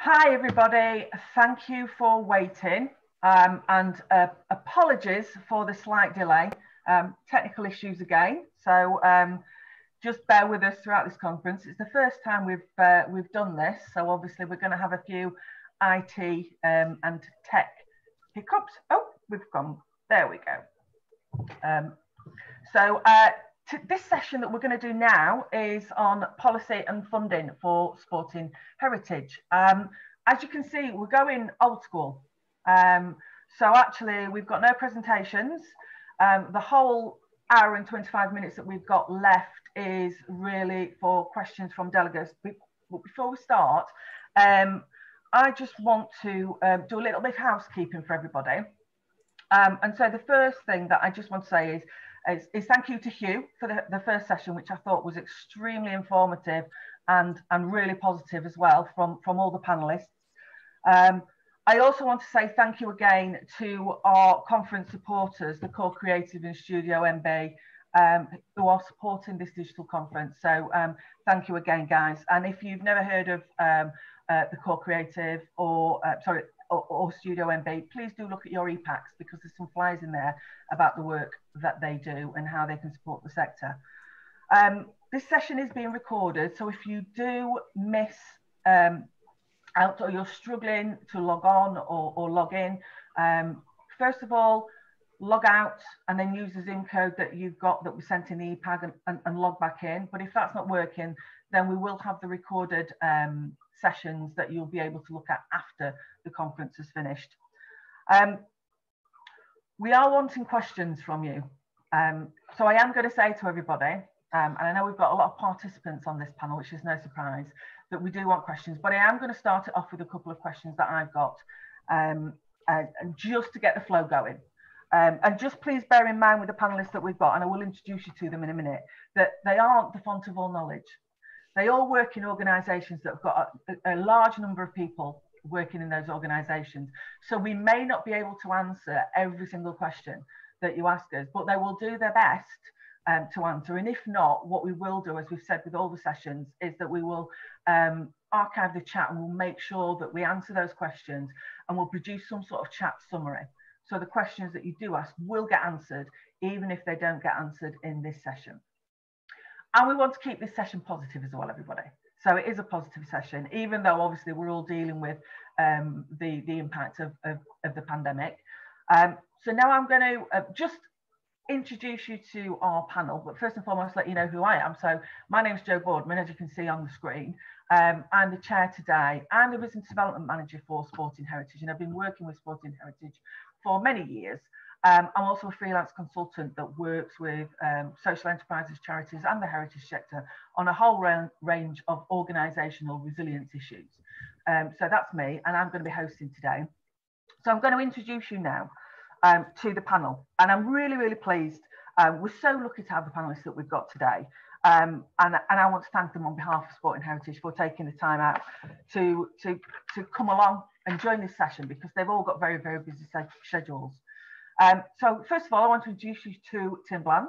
Hi everybody, thank you for waiting and apologies for the slight delay, technical issues again, so just bear with us throughout this conference. It's the first time we've done this, so obviously we're going to have a few IT and tech hiccups. Oh, we've gone, there we go. This session that we're going to do now is on policy and funding for sporting heritage. As you can see, we're going old school. So actually, we've got no presentations. The whole hour and 25 minutes that we've got left is really for questions from delegates. But before we start, I just want to do a little bit of housekeeping for everybody. And so the first thing that I just want to say is thank you to Hugh for the first session, which I thought was extremely informative and really positive as well from all the panelists. I also want to say thank you again to our conference supporters, the Core Creative and Studio MB, who are supporting this digital conference. So thank you again, guys. And if you've never heard of the Core Creative or Studio MB, please do look at your e-packs because there's some flyers in there about the work that they do and how they can support the sector. This session is being recorded, so if you do miss out or you're struggling to log on or log in, first of all, log out and then use the Zoom code that you've got that was sent in the e-pack and log back in. But if that's not working, then we will have the recorded sessions that you'll be able to look at after the conference is finished. We are wanting questions from you. So I am going to say to everybody, and I know we've got a lot of participants on this panel, which is no surprise, that we do want questions, but I am going to start it off with a couple of questions that I've got just to get the flow going. And just please bear in mind with the panelists that we've got, and I will introduce you to them in a minute, that they aren't the font of all knowledge. They all work in organisations that have got a large number of people working in those organisations. So we may not be able to answer every single question that you ask us, but they will do their best to answer. And if not, what we will do, as we've said with all the sessions, is that we will archive the chat and we'll make sure that we answer those questions and we'll produce some sort of chat summary. So the questions that you do ask will get answered, even if they don't get answered in this session. And we want to keep this session positive as well, everybody. So it is a positive session, even though obviously we're all dealing with the impact of the pandemic. So now I'm going to just introduce you to our panel, but first and foremost, let you know who I am. So my name is Jo Boardman, as you can see on the screen. I'm the chair today. I'm the business development manager for Sporting Heritage, and I've been working with Sporting Heritage for many years. I'm also a freelance consultant that works with social enterprises, charities and the heritage sector on a whole range of organisational resilience issues. So that's me, and I'm going to be hosting today. So I'm going to introduce you now to the panel, and I'm really pleased. We're so lucky to have the panelists that we've got today, and I want to thank them on behalf of Sporting Heritage for taking the time out to come along and join this session, because they've all got very busy schedules. So first of all, I want to introduce you to Tim Bland.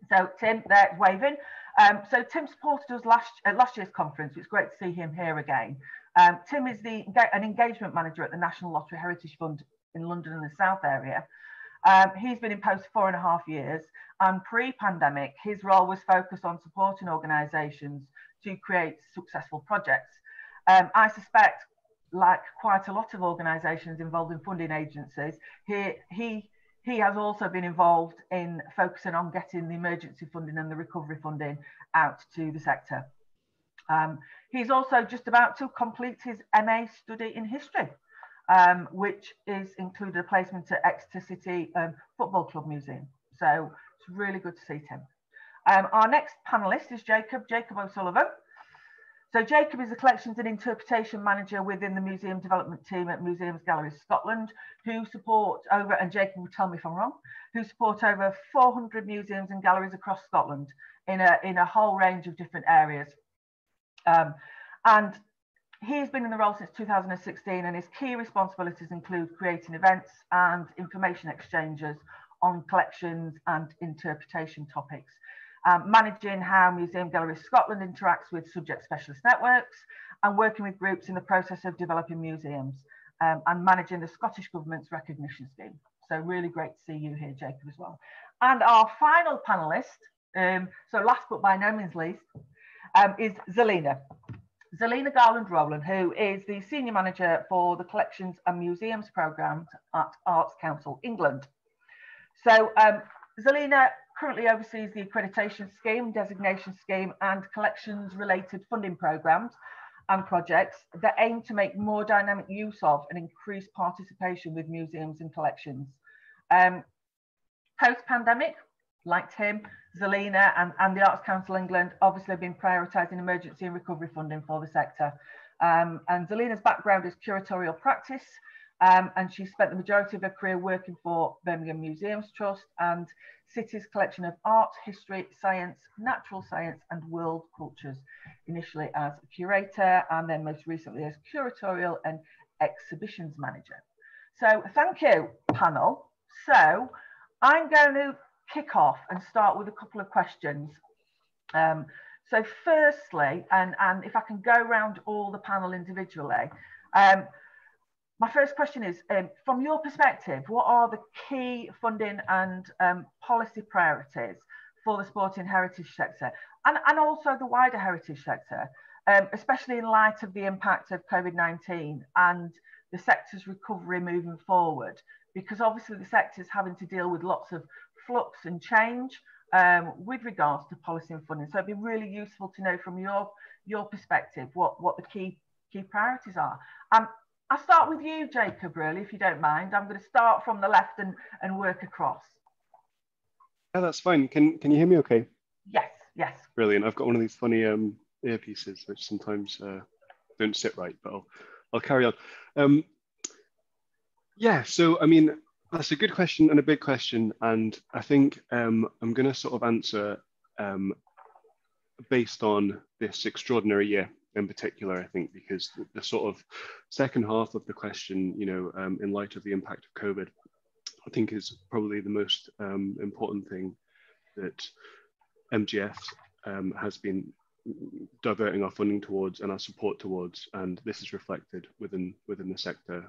So Tim, there waving. So Tim supported us at last year's conference. It's great to see him here again. Tim is an engagement manager at the National Lottery Heritage Fund in London and the South area. He's been in post for 4.5 years, and pre-pandemic, his role was focused on supporting organisations to create successful projects. I suspect, like quite a lot of organisations involved in funding agencies, he has also been involved in focusing on getting the emergency funding and the recovery funding out to the sector. He's also just about to complete his MA study in history, which is included a placement at Exeter City Football Club Museum. So it's really good to see Tim. Our next panellist is Jacob O'Sullivan. So Jacob is a collections and interpretation manager within the museum development team at Museums Galleries Scotland, who support over, and Jacob will tell me if I'm wrong, who support over 400 museums and galleries across Scotland in a whole range of different areas. And he's been in the role since 2016, and his key responsibilities include creating events and information exchanges on collections and interpretation topics. managing how Museum Galleries Scotland interacts with subject specialist networks, and working with groups in the process of developing museums, and managing the Scottish Government's recognition scheme. So really great to see you here, Jacob, as well. And our final panellist, so last but by no means least, is Zelina. Zelina Garland Rowland, who is the Senior Manager for the Collections and Museums Programme at Arts Council England. So Zelina currently oversees the accreditation scheme, designation scheme, and collections related funding programmes and projects that aim to make more dynamic use of and increase participation with museums and collections. Post-pandemic, like Tim, Zelina and the Arts Council England obviously have been prioritising emergency and recovery funding for the sector. And Zelina's background is curatorial practice, and she spent the majority of her career working for Birmingham Museums Trust and City's collection of art, history, science, natural science and world cultures, initially as a curator and then most recently as curatorial and exhibitions manager. So thank you, panel. So I'm going to kick off and start with a couple of questions. So firstly, and if I can go around all the panel individually, my first question is, from your perspective, what are the key funding and policy priorities for the sporting heritage sector and also the wider heritage sector, especially in light of the impact of COVID-19 and the sector's recovery moving forward? Because obviously the sector is having to deal with lots of flux and change with regards to policy and funding. So it'd be really useful to know from your perspective what the key priorities are. I'll start with you, Jacob, really, if you don't mind. I'm going to start from the left and work across. Yeah, that's fine. Can you hear me okay? Yes, yes. Brilliant. I've got one of these funny earpieces which sometimes don't sit right, but I'll carry on. Yeah, so I mean, that's a good question and a big question, and I think I'm going to sort of answer based on this extraordinary year in particular, I think, because the sort of second half of the question, you know, in light of the impact of COVID, I think is probably the most important thing that MGF has been diverting our funding towards and our support towards, and this is reflected within the sector,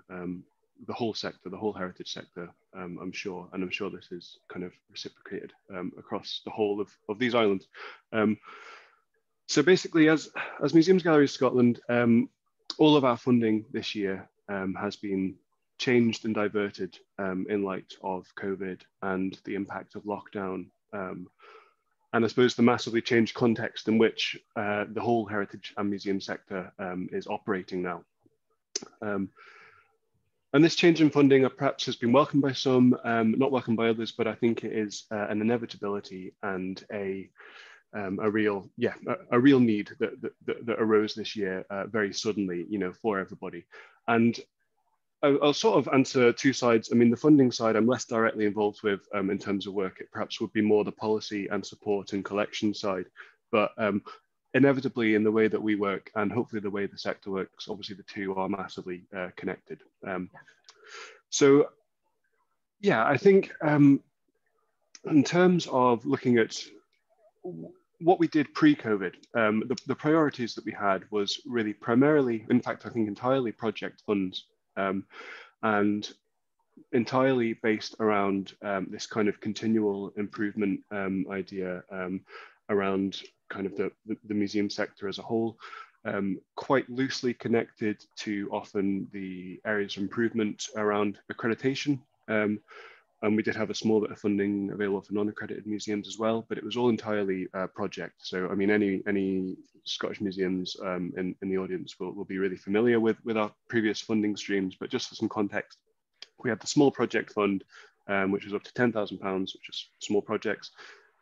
the whole sector, the whole heritage sector, I'm sure, and I'm sure this is kind of reciprocated across the whole of these islands. So basically, as Museums Galleries Scotland, all of our funding this year has been changed and diverted in light of COVID and the impact of lockdown. And I suppose the massively changed context in which the whole heritage and museum sector is operating now. And this change in funding perhaps has been welcomed by some, not welcomed by others, but I think it is an inevitability and a real need that arose this year very suddenly, you know, for everybody. And I'll sort of answer two sides. I mean, the funding side I'm less directly involved with in terms of work. It perhaps would be more the policy and support and collection side. But inevitably in the way that we work and hopefully the way the sector works, obviously the two are massively connected. So yeah, I think in terms of looking at what we did pre-COVID, the priorities that we had was really primarily, in fact, I think entirely project funds, and entirely based around this kind of continual improvement idea around kind of the museum sector as a whole, quite loosely connected to often the areas of improvement around accreditation. And we did have a small bit of funding available for non-accredited museums as well, but it was all entirely project. So, I mean, any Scottish museums in the audience will be really familiar with our previous funding streams, but just for some context, we had the small project fund, which was up to £10,000, which is small projects.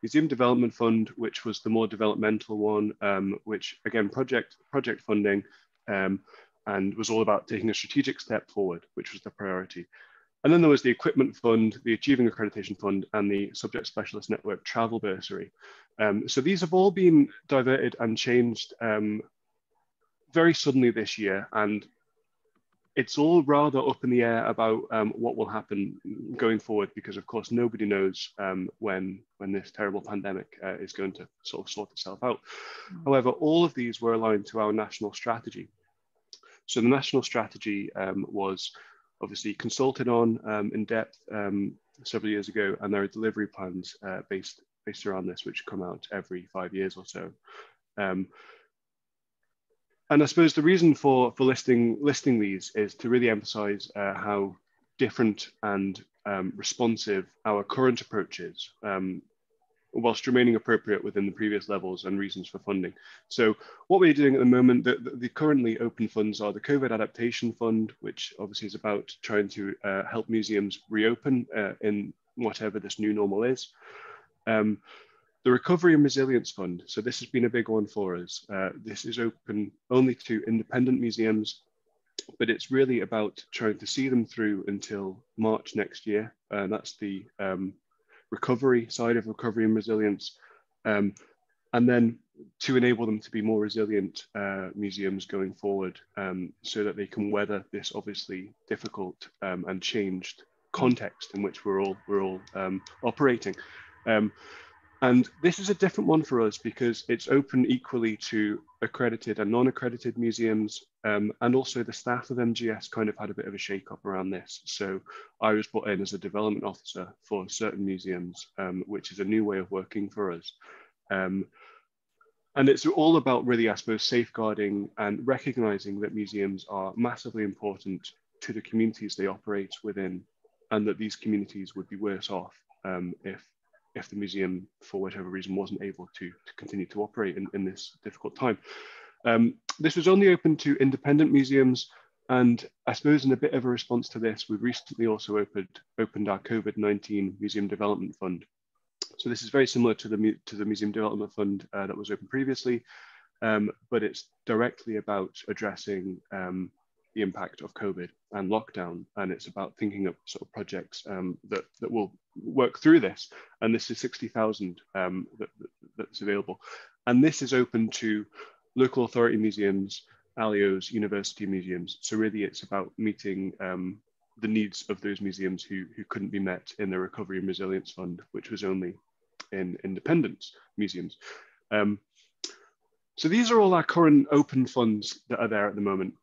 Museum Development Fund, which was the more developmental one, which again, project funding, and was all about taking a strategic step forward, which was the priority. And then there was the Equipment Fund, the Achieving Accreditation Fund, and the Subject Specialist Network Travel Bursary. So these have all been diverted and changed very suddenly this year. And it's all rather up in the air about what will happen going forward, because of course nobody knows when this terrible pandemic is going to sort of sort itself out. However, all of these were aligned to our national strategy. So the national strategy was obviously consulted on in depth several years ago, and there are delivery plans based around this, which come out every 5 years or so. And I suppose the reason for listing these is to really emphasize how different and responsive our current approach is, whilst remaining appropriate within the previous levels and reasons for funding. So what we're doing at the moment, the currently open funds are the COVID Adaptation Fund, which obviously is about trying to help museums reopen in whatever this new normal is. The Recovery and Resilience Fund, so this has been a big one for us. This is open only to independent museums, but it's really about trying to see them through until March next year. That's the recovery side of recovery and resilience. And then to enable them to be more resilient museums going forward, so that they can weather this obviously difficult and changed context in which we're all operating. And this is a different one for us because it's open equally to accredited and non-accredited museums. And also the staff of MGS kind of had a bit of a shake-up around this. So I was brought in as a development officer for certain museums, which is a new way of working for us. And it's all about really, I suppose, safeguarding and recognizing that museums are massively important to the communities they operate within, and that these communities would be worse off if the museum, for whatever reason, wasn't able to continue to operate in this difficult time. This was only open to independent museums, and I suppose in a bit of a response to this, we've recently also opened our COVID-19 Museum Development Fund. So this is very similar to the Museum Development Fund that was open previously, but it's directly about addressing the impact of COVID and lockdown, and it's about thinking of sort of projects that will work through this. And this is 60,000 that's available, and this is open to local authority museums, ALIOs, university museums. So really, it's about meeting the needs of those museums who couldn't be met in the Recovery and Resilience Fund, which was only in independent museums. So these are all our current open funds that are there at the moment.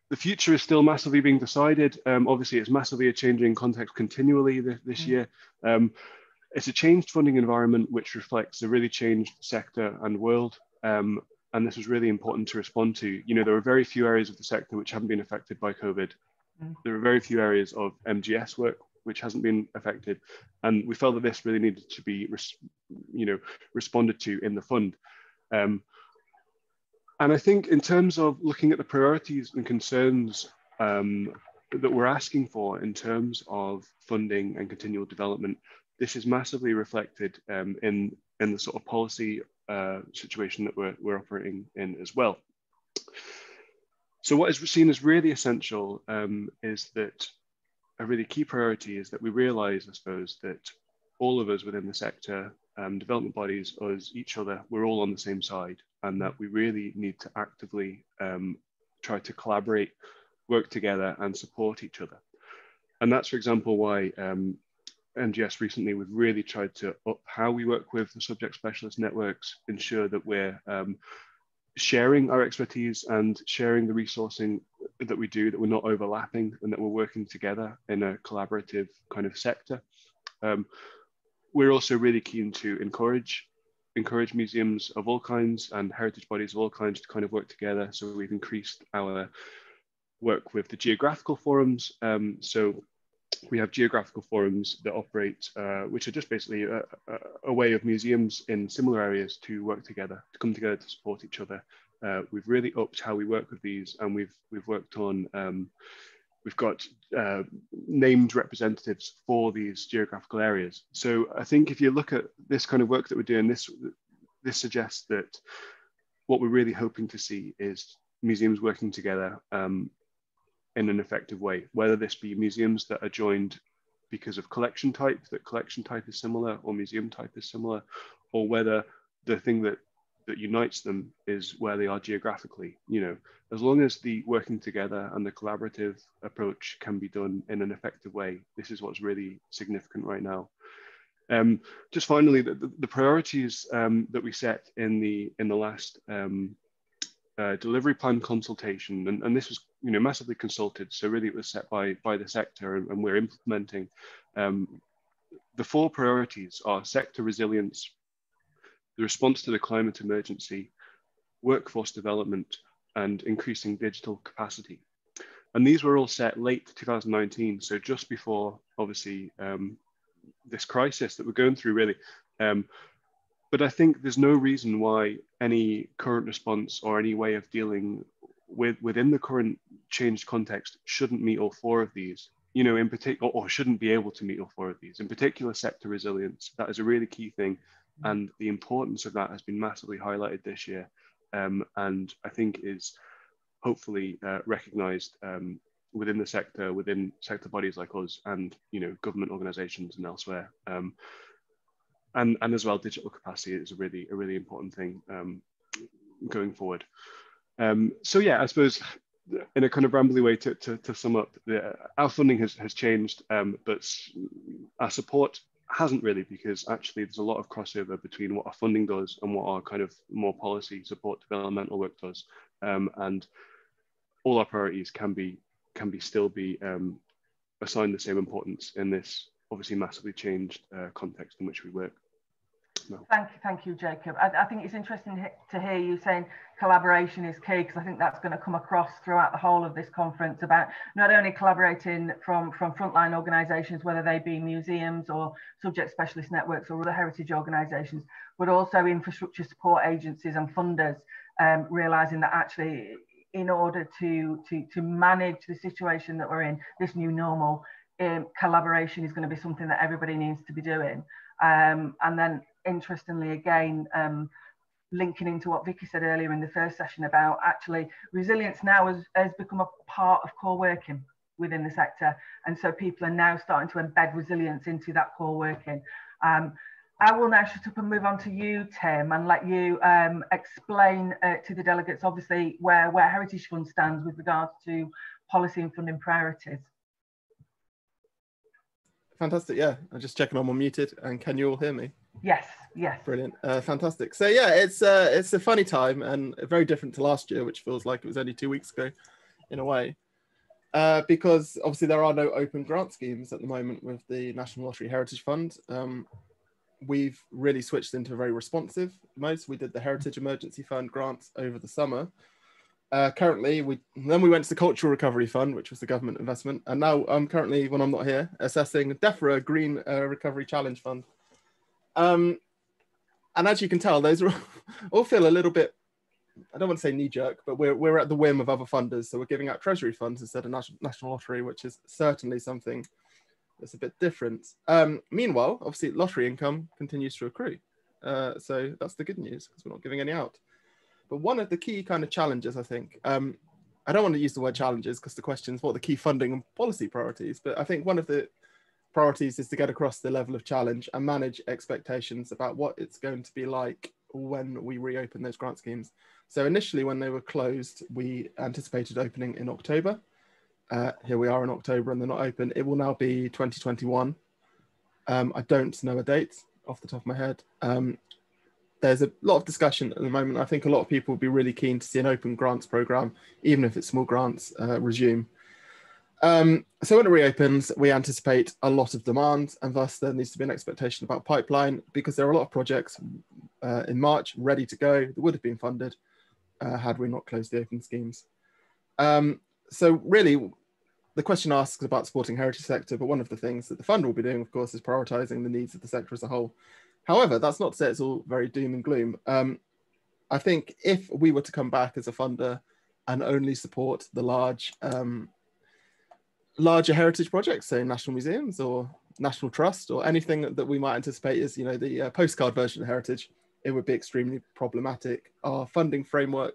The future is still massively being decided. Obviously, it's massively a changing context continually this year. It's a changed funding environment which reflects the really changed sector and world. And this was really important to respond to. You know, there are very few areas of the sector which haven't been affected by COVID. There are very few areas of MGS work which hasn't been affected. And we felt that this really needed to be responded to in the fund. And I think in terms of looking at the priorities and concerns that we're asking for in terms of funding and continual development, this is massively reflected in the sort of policy situation that we're operating in as well. So what is seen as really essential is that a really key priority is that we realise, I suppose, that all of us within the sector, development bodies, us, each other, we're all on the same side, and that we really need to actively try to collaborate, work together and support each other. And that's, for example, why MGS recently we've really tried to up how we work with the subject specialist networks, ensure that we're sharing our expertise and sharing the resourcing that we do, that we're not overlapping, and that we're working together in a collaborative kind of sector. We're also really keen to encourage museums of all kinds and heritage bodies of all kinds to kind of work together. So we've increased our work with the geographical forums. So we have geographical forums that operate, which are just basically a way of museums in similar areas to work together, to come together to support each other. We've really upped how we work with these, and we've worked on, we've got named representatives for these geographical areas. So I think if you look at this kind of work that we're doing, this suggests that what we're really hoping to see is museums working together in an effective way, whether this be museums that are joined because of collection type, that collection type is similar or museum type is similar, or whether the thing that that unites them is where they are geographically. You know, as long as the working together and the collaborative approach can be done in an effective way, this is what's really significant right now. Just finally, the priorities that we set in the last delivery plan consultation, and this was, you know, massively consulted. So really, it was set by the sector, and we're implementing. The 4 priorities are sector resilience, the response to the climate emergency, workforce development, and increasing digital capacity. And these were all set late 2019, so just before, obviously, this crisis that we're going through, really. But I think there's no reason why any current response or any way of dealing within the current changed context shouldn't meet all 4 of these. You know, in particular, or shouldn't be able to meet all 4 of these. In particular, sector resilience, that is a really key thing. And the importance of that has been massively highlighted this year. And I think is hopefully recognised within the sector, within sector bodies like us, and, you know, government organisations and elsewhere. And as well, digital capacity is a really important thing going forward. So yeah, I suppose in a kind of rambly way to sum up, our funding has changed, but our support hasn't really, because actually there's a lot of crossover between what our funding does and what our kind of more policy support developmental work does, and all our priorities can still be assigned the same importance in this obviously massively changed context in which we work. No. Thank you, Jacob. I think it's interesting to hear you saying collaboration is key, because I think that's going to come across throughout the whole of this conference, about not only collaborating from frontline organisations, whether they be museums or subject specialist networks or other heritage organisations, but also infrastructure support agencies and funders, realising that actually, in order to manage the situation that we're in, this new normal, collaboration is going to be something that everybody needs to be doing. And then, interestingly, again, linking into what Vicky said earlier in the first session about actually resilience now has become a part of core working within the sector. And so people are now starting to embed resilience into that core working. I will now shut up and move on to you, Tim, and let you explain to the delegates, obviously, where Heritage Fund stands with regards to policy and funding priorities. Fantastic. Yeah, I'm just checking I'm unmuted, and can you all hear me? Yes, yes. Brilliant. Fantastic. So yeah, it's a funny time and very different to last year, which feels like it was only 2 weeks ago in a way, because obviously there are no open grant schemes at the moment with the National Lottery Heritage Fund. We've really switched into a very responsive mode. We did the Heritage Emergency Fund grants over the summer. Currently, we went to the Cultural Recovery Fund, which was the government investment. And now I'm currently, when I'm not here, assessing DEFRA Green Recovery Challenge Fund. And as you can tell, those are all feel a little bit, I don't want to say knee-jerk, but we're at the whim of other funders. So we're giving out treasury funds instead of national lottery, which is certainly something that's a bit different. Meanwhile, obviously, lottery income continues to accrue. So that's the good news, because we're not giving any out. But one of the key kind of challenges, I think, I don't want to use the word challenges because the question is what are the key funding and policy priorities, but I think one of the priorities is to get across the level of challenge and manage expectations about what it's going to be like when we reopen those grant schemes. So initially, when they were closed, we anticipated opening in October. Here we are in October and they're not open. It will now be 2021. I don't know a date off the top of my head. There's a lot of discussion at the moment. I think a lot of people would be really keen to see an open grants program, even if it's small grants, resume. So when it reopens, we anticipate a lot of demand, and thus there needs to be an expectation about pipeline, because there are a lot of projects in March ready to go that would have been funded had we not closed the open schemes. So really, the question asks about supporting heritage sector, but one of the things that the fund will be doing, of course, is prioritising the needs of the sector as a whole. However, that's not to say it's all very doom and gloom. I think if we were to come back as a funder and only support the larger heritage projects, say national museums or national trust or anything that we might anticipate is, you know, the postcard version of heritage, it would be extremely problematic. Our funding framework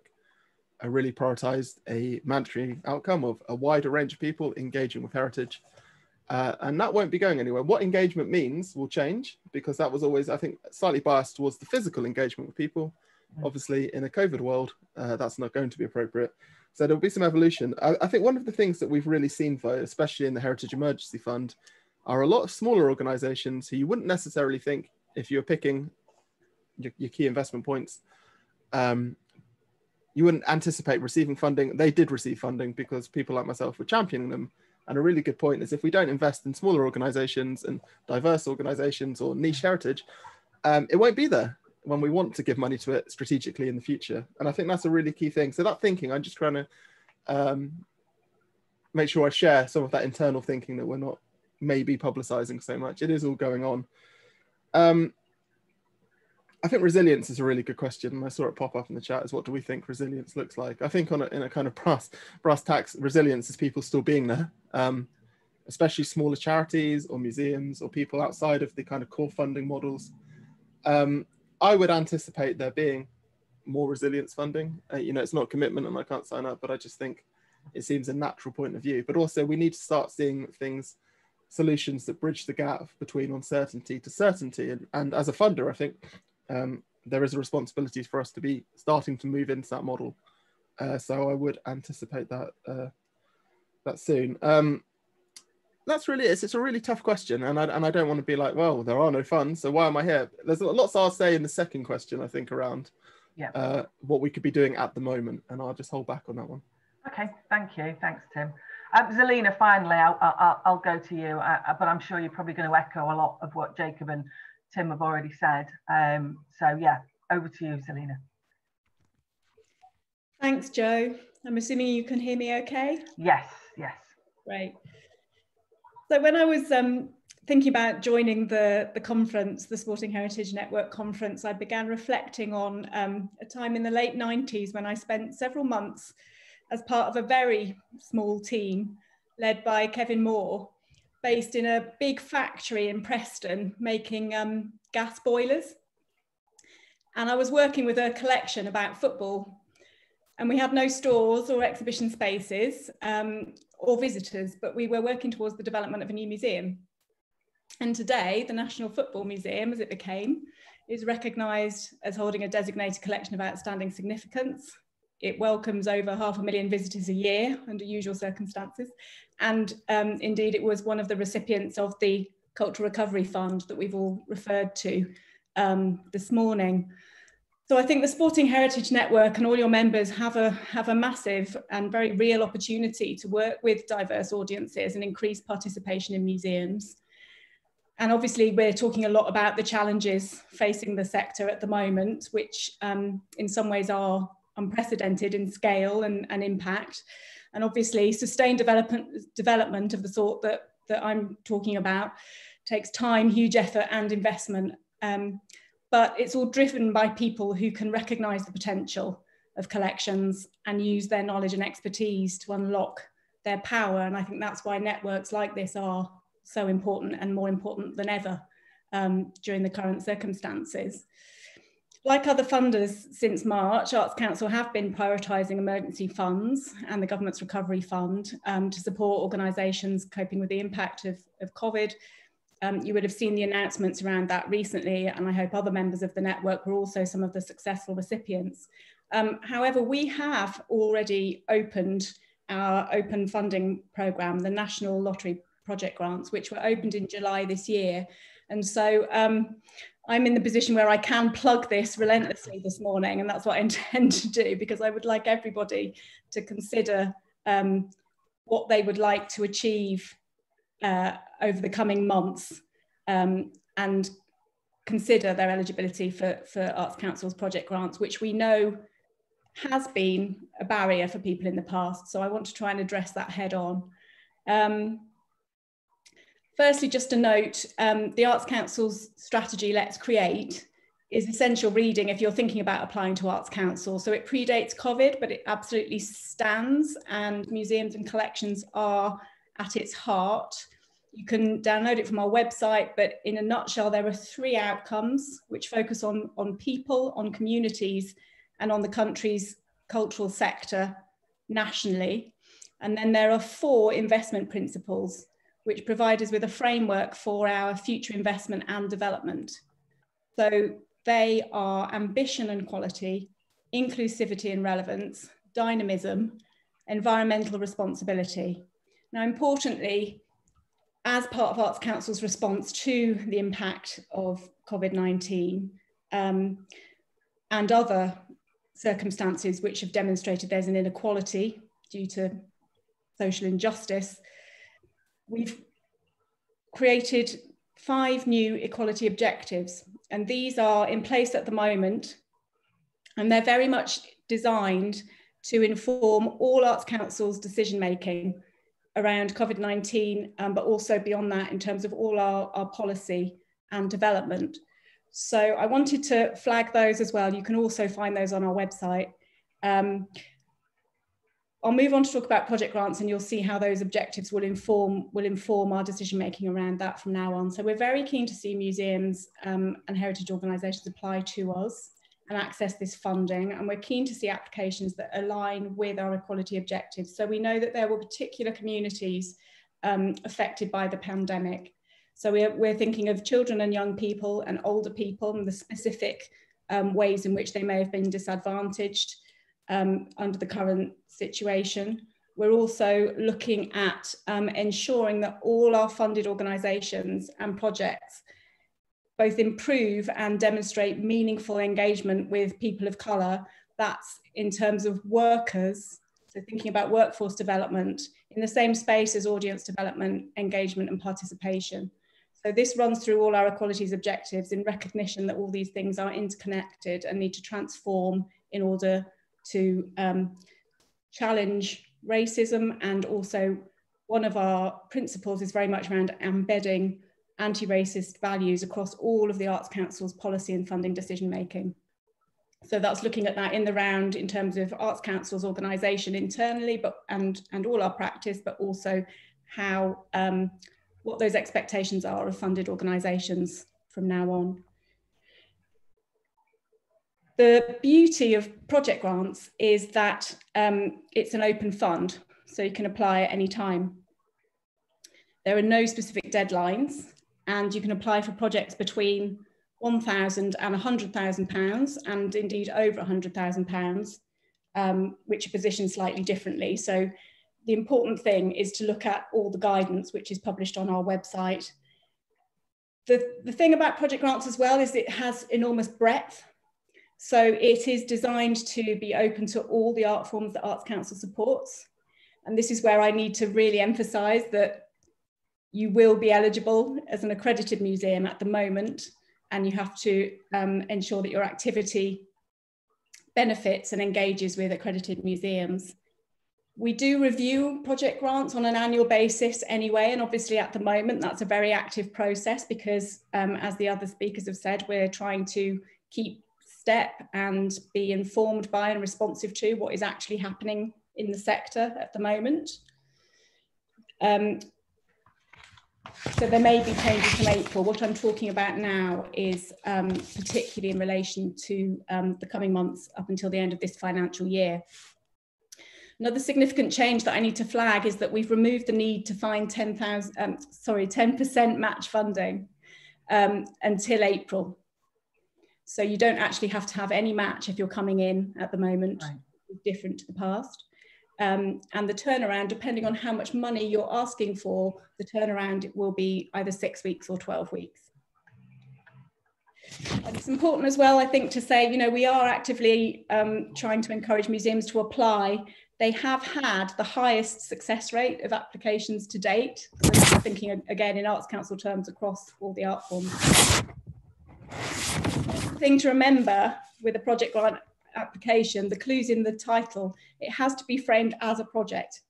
really prioritised a mandatory outcome of a wider range of people engaging with heritage. And that won't be going anywhere. What engagement means will change, because that was always, I think, slightly biased towards the physical engagement with people. Obviously, in a COVID world, that's not going to be appropriate. So there'll be some evolution. I think one of the things that we've really seen, though, especially in the Heritage Emergency Fund, are a lot of smaller organisations who you wouldn't necessarily think, if you're picking your key investment points, you wouldn't anticipate receiving funding. They did receive funding because people like myself were championing them. And a really good point is, if we don't invest in smaller organisations and diverse organisations or niche heritage, it won't be there when we want to give money to it strategically in the future. And I think that's a really key thing. So that thinking, I'm just trying to make sure I share some of that internal thinking that we're not maybe publicising so much. It is all going on. I think resilience is a really good question, and I saw it pop up in the chat, is what do we think resilience looks like? I think in a kind of brass tacks, resilience is people still being there, especially smaller charities or museums or people outside of the kind of core funding models. I would anticipate there being more resilience funding. It's not a commitment and I can't sign up, but I just think it seems a natural point of view. But also we need to start seeing solutions that bridge the gap between uncertainty to certainty. And as a funder, I think there is a responsibility for us to be starting to move into that model. So I would anticipate that soon. That's really it. It's a really tough question, and I don't want to be like, well, there are no funds, so why am I here? There's lots I'll say in the second question, I think, around what we could be doing at the moment, and I'll just hold back on that one. Okay, thank you. Thanks, Tim. Zelina, finally, I'll go to you, but I'm sure you're probably going to echo a lot of what Jacob and Tim have already said. So yeah, over to you, Zelina. Thanks, Joe. I'm assuming you can hear me okay? Yes, yes. Great. So when I was thinking about joining the conference, the Sporting Heritage Network conference, I began reflecting on a time in the late 90s when I spent several months as part of a very small team led by Kevin Moore, based in a big factory in Preston making gas boilers. And I was working with a collection about football, and we had no stores or exhibition spaces or visitors, but we were working towards the development of a new museum. And today, the National Football Museum, as it became, is recognised as holding a designated collection of outstanding significance. It welcomes over 500,000 visitors a year under usual circumstances. And indeed, it was one of the recipients of the Cultural Recovery Fund that we've all referred to this morning. So I think the Sporting Heritage Network and all your members have a massive and very real opportunity to work with diverse audiences and increase participation in museums. And obviously we're talking a lot about the challenges facing the sector at the moment, which in some ways are unprecedented in scale and impact. And obviously sustained development of the sort that I'm talking about takes time, huge effort and investment. But it's all driven by people who can recognise the potential of collections and use their knowledge and expertise to unlock their power. And I think that's why networks like this are so important and more important than ever during the current circumstances. Like other funders since March, Arts Council have been prioritising emergency funds and the government's recovery fund to support organisations coping with the impact of COVID. You would have seen the announcements around that recently, and I hope other members of the network were also some of the successful recipients. However, we have already opened our open funding programme, the National Lottery Project Grants, which were opened in July this year. And so I'm in the position where I can plug this relentlessly this morning, and that's what I intend to do, because I would like everybody to consider what they would like to achieve over the coming months and consider their eligibility for Arts Council's project grants, which we know has been a barrier for people in the past. So I want to try and address that head on. Firstly, just a note, the Arts Council's strategy, Let's Create, is essential reading if you're thinking about applying to Arts Council. So it predates COVID, but it absolutely stands, and museums and collections are at its heart. You can download it from our website, but in a nutshell, there are 3 outcomes which focus on people, on communities, and on the country's cultural sector nationally. And then there are 4 investment principles which provide us with a framework for our future investment and development. So They are ambition and quality, inclusivity and relevance, dynamism, environmental responsibility. Now, importantly, as part of Arts Council's response to the impact of COVID-19 and other circumstances which have demonstrated there's an inequality due to social injustice, we've created 5 new equality objectives, and these are in place at the moment, and they're very much designed to inform all Arts Council's decision making around COVID-19, but also beyond that in terms of all our policy and development. So I wanted to flag those as well. You can also find those on our website. I'll move on to talk about project grants, and you'll see how those objectives will inform our decision making around that from now on. So we're very keen to see museums and heritage organisations apply to us and access this funding, and we're keen to see applications that align with our equality objectives. So we know that there were particular communities affected by the pandemic. So we're thinking of children and young people and older people and the specific ways in which they may have been disadvantaged under the current situation. We're also looking at ensuring that all our funded organisations and projects both improve and demonstrate meaningful engagement with people of colour. That's in terms of workers, so thinking about workforce development in the same space as audience development, engagement and participation. So this runs through all our equalities objectives in recognition that all these things are interconnected and need to transform in order to challenge racism. And also one of our principles is very much around embedding anti-racist values across all of the Arts Council's policy and funding decision making. So that's looking at that in the round in terms of Arts Council's organisation internally, and all our practice, but also how what those expectations are of funded organisations from now on. The beauty of project grants is that it's an open fund, so you can apply at any time. There are no specific deadlines, and you can apply for projects between £1,000 and £100,000, and indeed over £100,000, which are positioned slightly differently. So the important thing is to look at all the guidance which is published on our website. The thing about project grants as well is it has enormous breadth. So it is designed to be open to all the art forms that Arts Council supports. And this is where I need to really emphasise that you will be eligible as an accredited museum at the moment, and you have to ensure that your activity benefits and engages with accredited museums. We do review project grants on an annual basis anyway, and obviously at the moment that's a very active process because as the other speakers have said, we're trying to keep step and be informed by and responsive to what is actually happening in the sector at the moment. So there may be changes from April. What I'm talking about now is particularly in relation to the coming months up until the end of this financial year. Another significant change that I need to flag is that we've removed the need to find 10% match funding until April. So you don't actually have to have any match if you're coming in at the moment, right. Different to the past. And the turnaround, depending on how much money you're asking for, the turnaround will be either 6 weeks or 12 weeks. And it's important as well, I think, to say, you know, we are actively trying to encourage museums to apply. They have had the highest success rate of applications to date. So thinking again in Arts Council terms across all the art forms. The thing to remember with a project grant application, the clues in the title, it has to be framed as a project.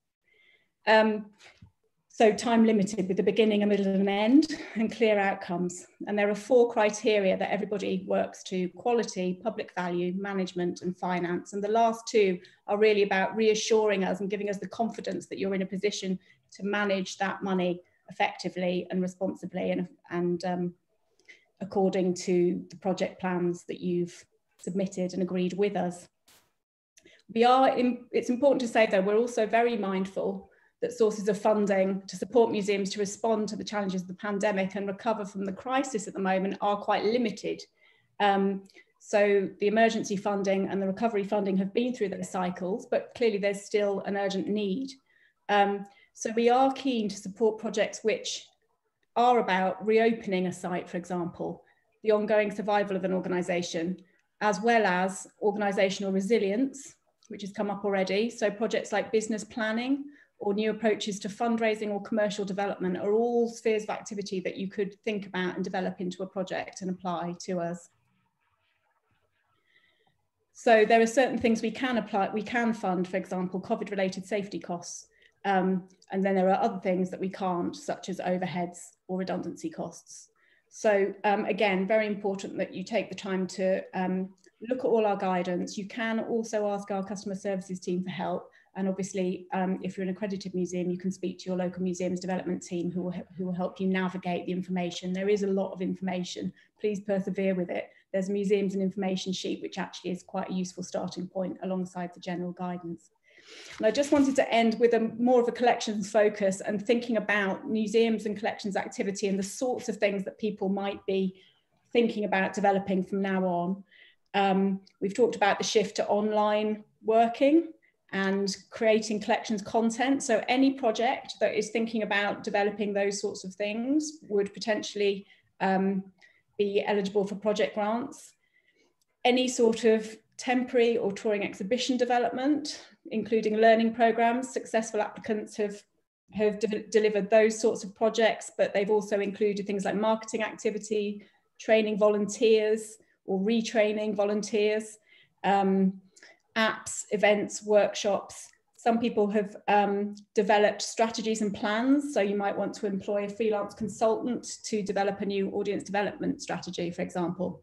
So time limited with a beginning, a middle and an end, and clear outcomes. And there are 4 criteria that everybody works to: quality, public value, management and finance. And the last 2 are really about reassuring us and giving us the confidence that you're in a position to manage that money effectively and responsibly and according to the project plans that you've submitted and agreed with us. It's important to say though, we're also very mindful that sources of funding to support museums to respond to the challenges of the pandemic and recover from the crisis at the moment are quite limited. So the emergency funding and the recovery funding have been through those cycles, but clearly there's still an urgent need. So we are keen to support projects which are about reopening a site, for example, the ongoing survival of an organisation, as well as organisational resilience, which has come up already. So projects like business planning or new approaches to fundraising or commercial development are all spheres of activity that you could think about and develop into a project and apply to us. So there are certain things we can apply, we can fund, for example, COVID-related safety costs. And then there are other things that we can't, such as overheads or redundancy costs. So again, very important that you take the time to look at all our guidance. You can also ask our customer services team for help. And obviously, if you're an accredited museum, you can speak to your local museums development team who will help you navigate the information. There is a lot of information. Please persevere with it. There's a museums and information sheet, which actually is quite a useful starting point alongside the general guidance. And I just wanted to end with more of a collections focus and thinking about museums and collections activity and the sorts of things that people might be thinking about developing from now on. We've talked about the shift to online working and creating collections content. So any project that is thinking about developing those sorts of things would potentially be eligible for project grants. Any sort of temporary or touring exhibition development, including learning programs, successful applicants have delivered those sorts of projects, but they've also included things like marketing activity, training volunteers or retraining volunteers, apps, events, workshops. Some people have developed strategies and plans. So you might want to employ a freelance consultant to develop a new audience development strategy, for example.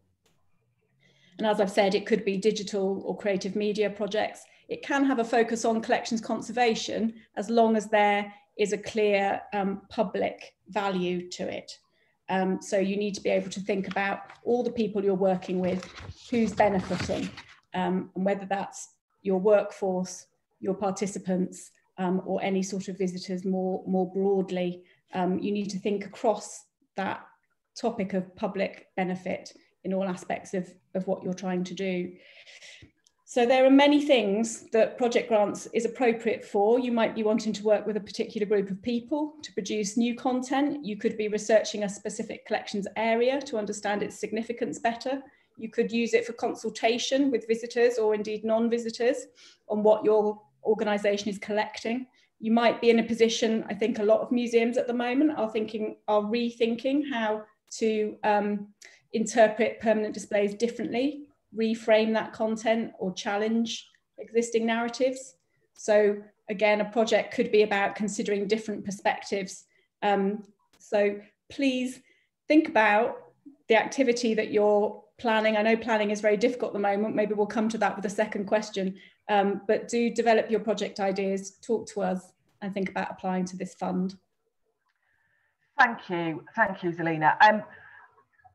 And as I've said, it could be digital or creative media projects. It can have a focus on collections conservation as long as there is a clear public value to it. So you need to be able to think about all the people you're working with, who's benefiting, and whether that's your workforce, your participants, or any sort of visitors more broadly. You need to think across that topic of public benefit in all aspects of what you're trying to do. So there are many things that project grants is appropriate for. You might be wanting to work with a particular group of people to produce new content. You could be researching a specific collections area to understand its significance better. You could use it for consultation with visitors or indeed non-visitors on what your organisation is collecting. You might be in a position, I think a lot of museums at the moment are rethinking how to interpret permanent displays differently, reframe that content or challenge existing narratives. So again, a project could be about considering different perspectives. So please think about the activity that you're planning. I know planning is very difficult at the moment. Maybe we'll come to that with a second question, but do develop your project ideas, talk to us and think about applying to this fund. Thank you, Zelina.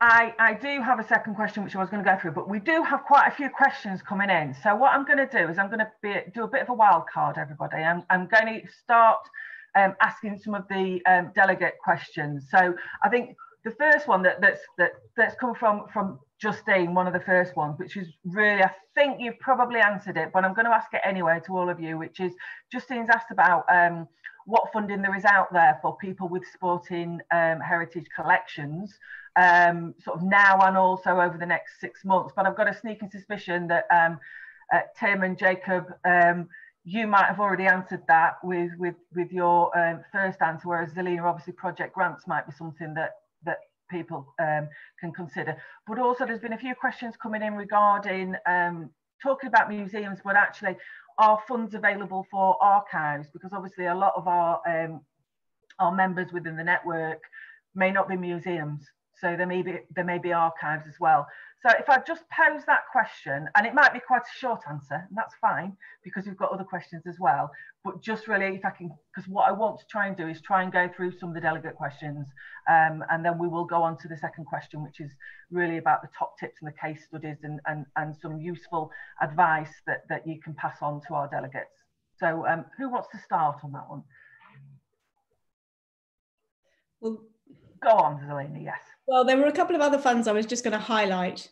I do have a second question, which I was going to go through, but we do have quite a few questions coming in. So what I'm going to do is I'm going to do a bit of a wild card, everybody. I'm going to start asking some of the delegate questions. So I think the first one that's come from Justine, one of the first ones, which is really, I think you've probably answered it, but I'm going to ask it anyway to all of you, which is Justine's asked about what funding there is out there for people with sporting heritage collections, sort of now and also over the next 6 months. But I've got a sneaking suspicion that Tim and Jacob, you might have already answered that with your first answer, whereas Zelina, obviously project grants might be something that people can consider. But also there's been a few questions coming in regarding talking about museums, but actually are funds available for archives? Because obviously a lot of our members within the network may not be museums, so there may be archives as well. So if I just pose that question, and it might be quite a short answer, and that's fine because we've got other questions as well, but just really if I can, because what I want to try and do is try and go through some of the delegate questions, and then we will go on to the second question, which is really about the top tips and the case studies and some useful advice that you can pass on to our delegates. So who wants to start on that one? Well, go on, Zelina, yes. Well, there were a couple of other funds I was just going to highlight.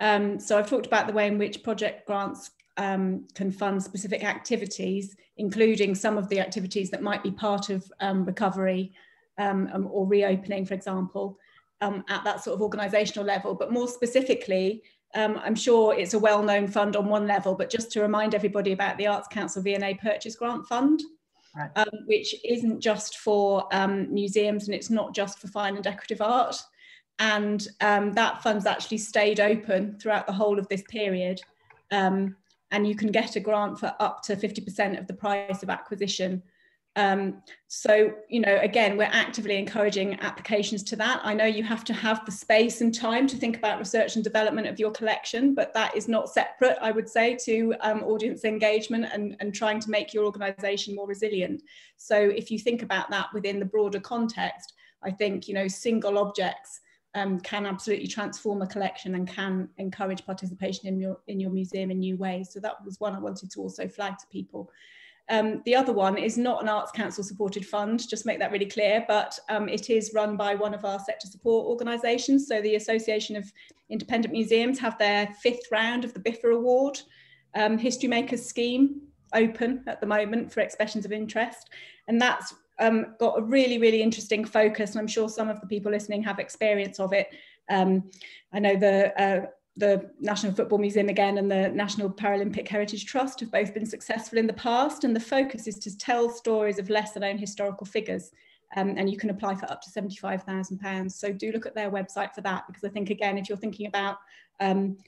So I've talked about the way in which project grants can fund specific activities, including some of the activities that might be part of recovery or reopening, for example, at that sort of organisational level. But more specifically, I'm sure it's a well-known fund on one level, but just to remind everybody about the Arts Council V&A Purchase Grant Fund, right. Which isn't just for museums, and it's not just for fine and decorative art. And that fund's actually stayed open throughout the whole of this period. And you can get a grant for up to 50% of the price of acquisition. So, you know, again, we're actively encouraging applications to that. I know you have to have the space and time to think about research and development of your collection, but that is not separate, I would say, to audience engagement and trying to make your organisation more resilient. So if you think about that within the broader context, I think, you know, single objects can absolutely transform a collection and can encourage participation in your museum in new ways. So that was one I wanted to also flag to people. The other one is not an Arts Council supported fund, just make that really clear, but it is run by one of our sector support organisations. So the Association of Independent Museums have their 5th round of the BIFA Award History Makers scheme open at the moment for expressions of interest. And that's got a really, really interesting focus, and I'm sure some of the people listening have experience of it. I know the National Football Museum again and the National Paralympic Heritage Trust have both been successful in the past, and the focus is to tell stories of lesser known historical figures, and you can apply for up to £75,000. So do look at their website for that, because I think, again, if you're thinking about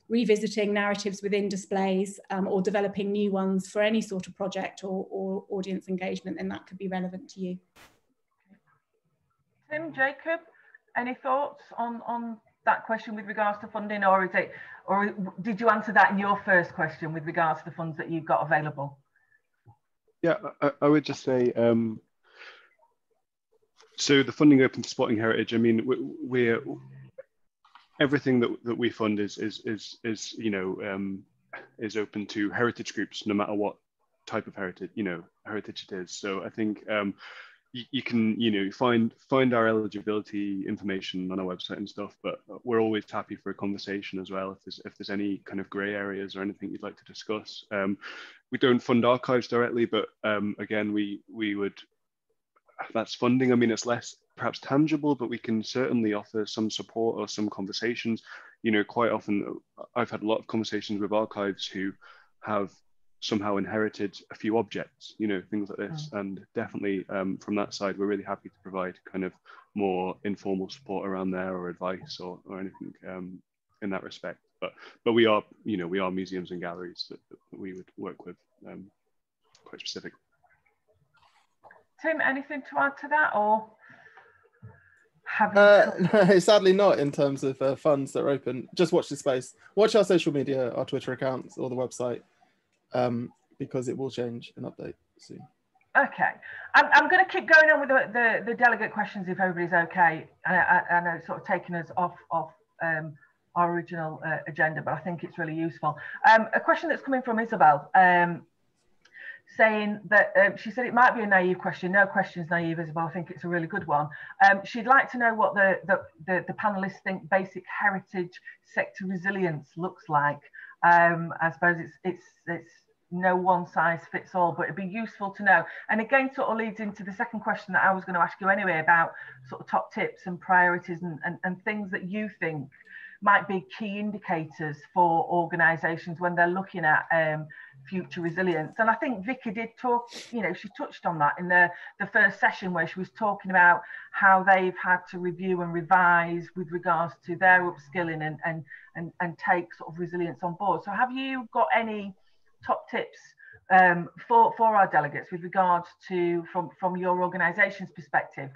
revisiting narratives within displays or developing new ones for any sort of project or audience engagement, then that could be relevant to you. Tim, Jacob, any thoughts on that question with regards to funding, or did you answer that in your first question with regards to the funds that you've got available? Yeah, I would just say, so the funding open to sporting heritage, I mean, we're everything that we fund is you know, is open to heritage groups, no matter what type of heritage, you know, heritage it is. So I think you can, you know, find our eligibility information on our website and stuff, but we're always happy for a conversation as well if there's any kind of grey areas or anything you'd like to discuss. We don't fund archives directly, but again, we would, that's funding. I mean, it's less perhaps tangible, but we can certainly offer some support or some conversations. You know, quite often I've had a lot of conversations with archives who have somehow inherited a few objects, you know, things like this. And definitely from that side, we're really happy to provide kind of more informal support around there, or advice or anything in that respect. But we are, you know, we are museums and galleries that we would work with quite specific. Tim, anything to add to that, or have you? No, sadly not in terms of funds that are open. Just watch the space. Watch our social media, our Twitter accounts, or the website, because it will change and update soon. Okay, I'm going to keep going on with the delegate questions if everybody's okay. I know it's sort of taken us off our original agenda, but I think it's really useful. A question that's coming from Isabel, saying that she said it might be a naive question. No question's naive, Isabel. I think it's a really good one. She'd like to know what the panelists think basic heritage sector resilience looks like. I suppose it's no one size fits all, but it'd be useful to know. And again, sort of leads into the second question that I was going to ask you anyway, about sort of top tips and priorities and things that you think might be key indicators for organisations when they're looking at future resilience. And I think Vicky did talk, you know, she touched on that in the first session where she was talking about how they've had to review and revise with regards to their upskilling and take sort of resilience on board. So have you got any top tips for our delegates with regards to, from your organisation's perspective,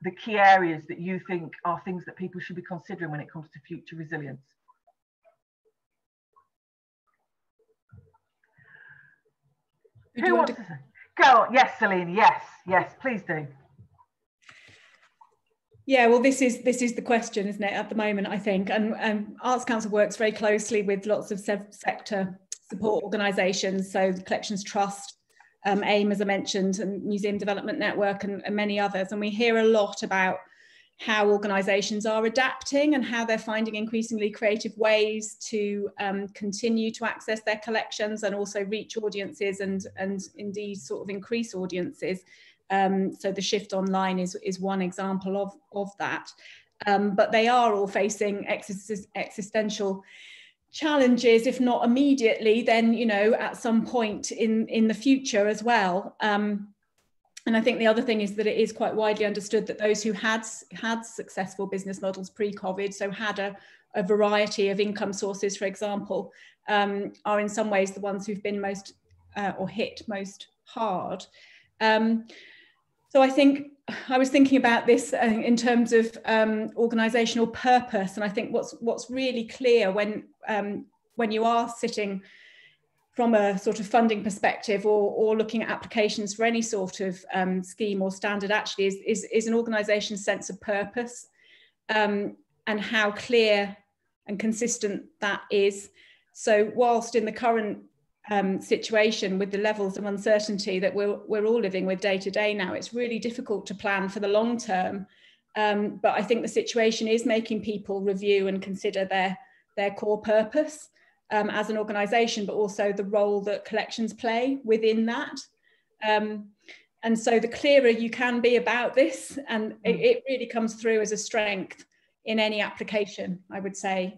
the key areas that you think are things that people should be considering when it comes to future resilience? Who wants to say? Go on. Yes, Celine. Yes, please do. Yeah, well, this is the question, isn't it, at the moment, I think. And Arts Council works very closely with lots of sector support organisations, so the Collections Trust, AIM, as I mentioned, and Museum Development Network, and many others. And we hear a lot about how organisations are adapting and how they're finding increasingly creative ways to continue to access their collections and also reach audiences and indeed sort of increase audiences. So the shift online is one example of that. But they are all facing existential challenges, if not immediately, then, you know, at some point in the future as well. And I think the other thing is that it is quite widely understood that those who had successful business models pre-COVID, so had a variety of income sources, for example, are in some ways the ones who've been most or hit most hard. So I think I was thinking about this in terms of organisational purpose, and I think what's really clear when you are sitting from a sort of funding perspective or looking at applications for any sort of scheme or standard actually is an organisation's sense of purpose, and how clear and consistent that is. So whilst in the current situation with the levels of uncertainty that we're all living with day to day now, it's really difficult to plan for the long term. But I think the situation is making people review and consider their core purpose as an organisation, but also the role that collections play within that. And so the clearer you can be about this, and it really comes through as a strength in any application, I would say.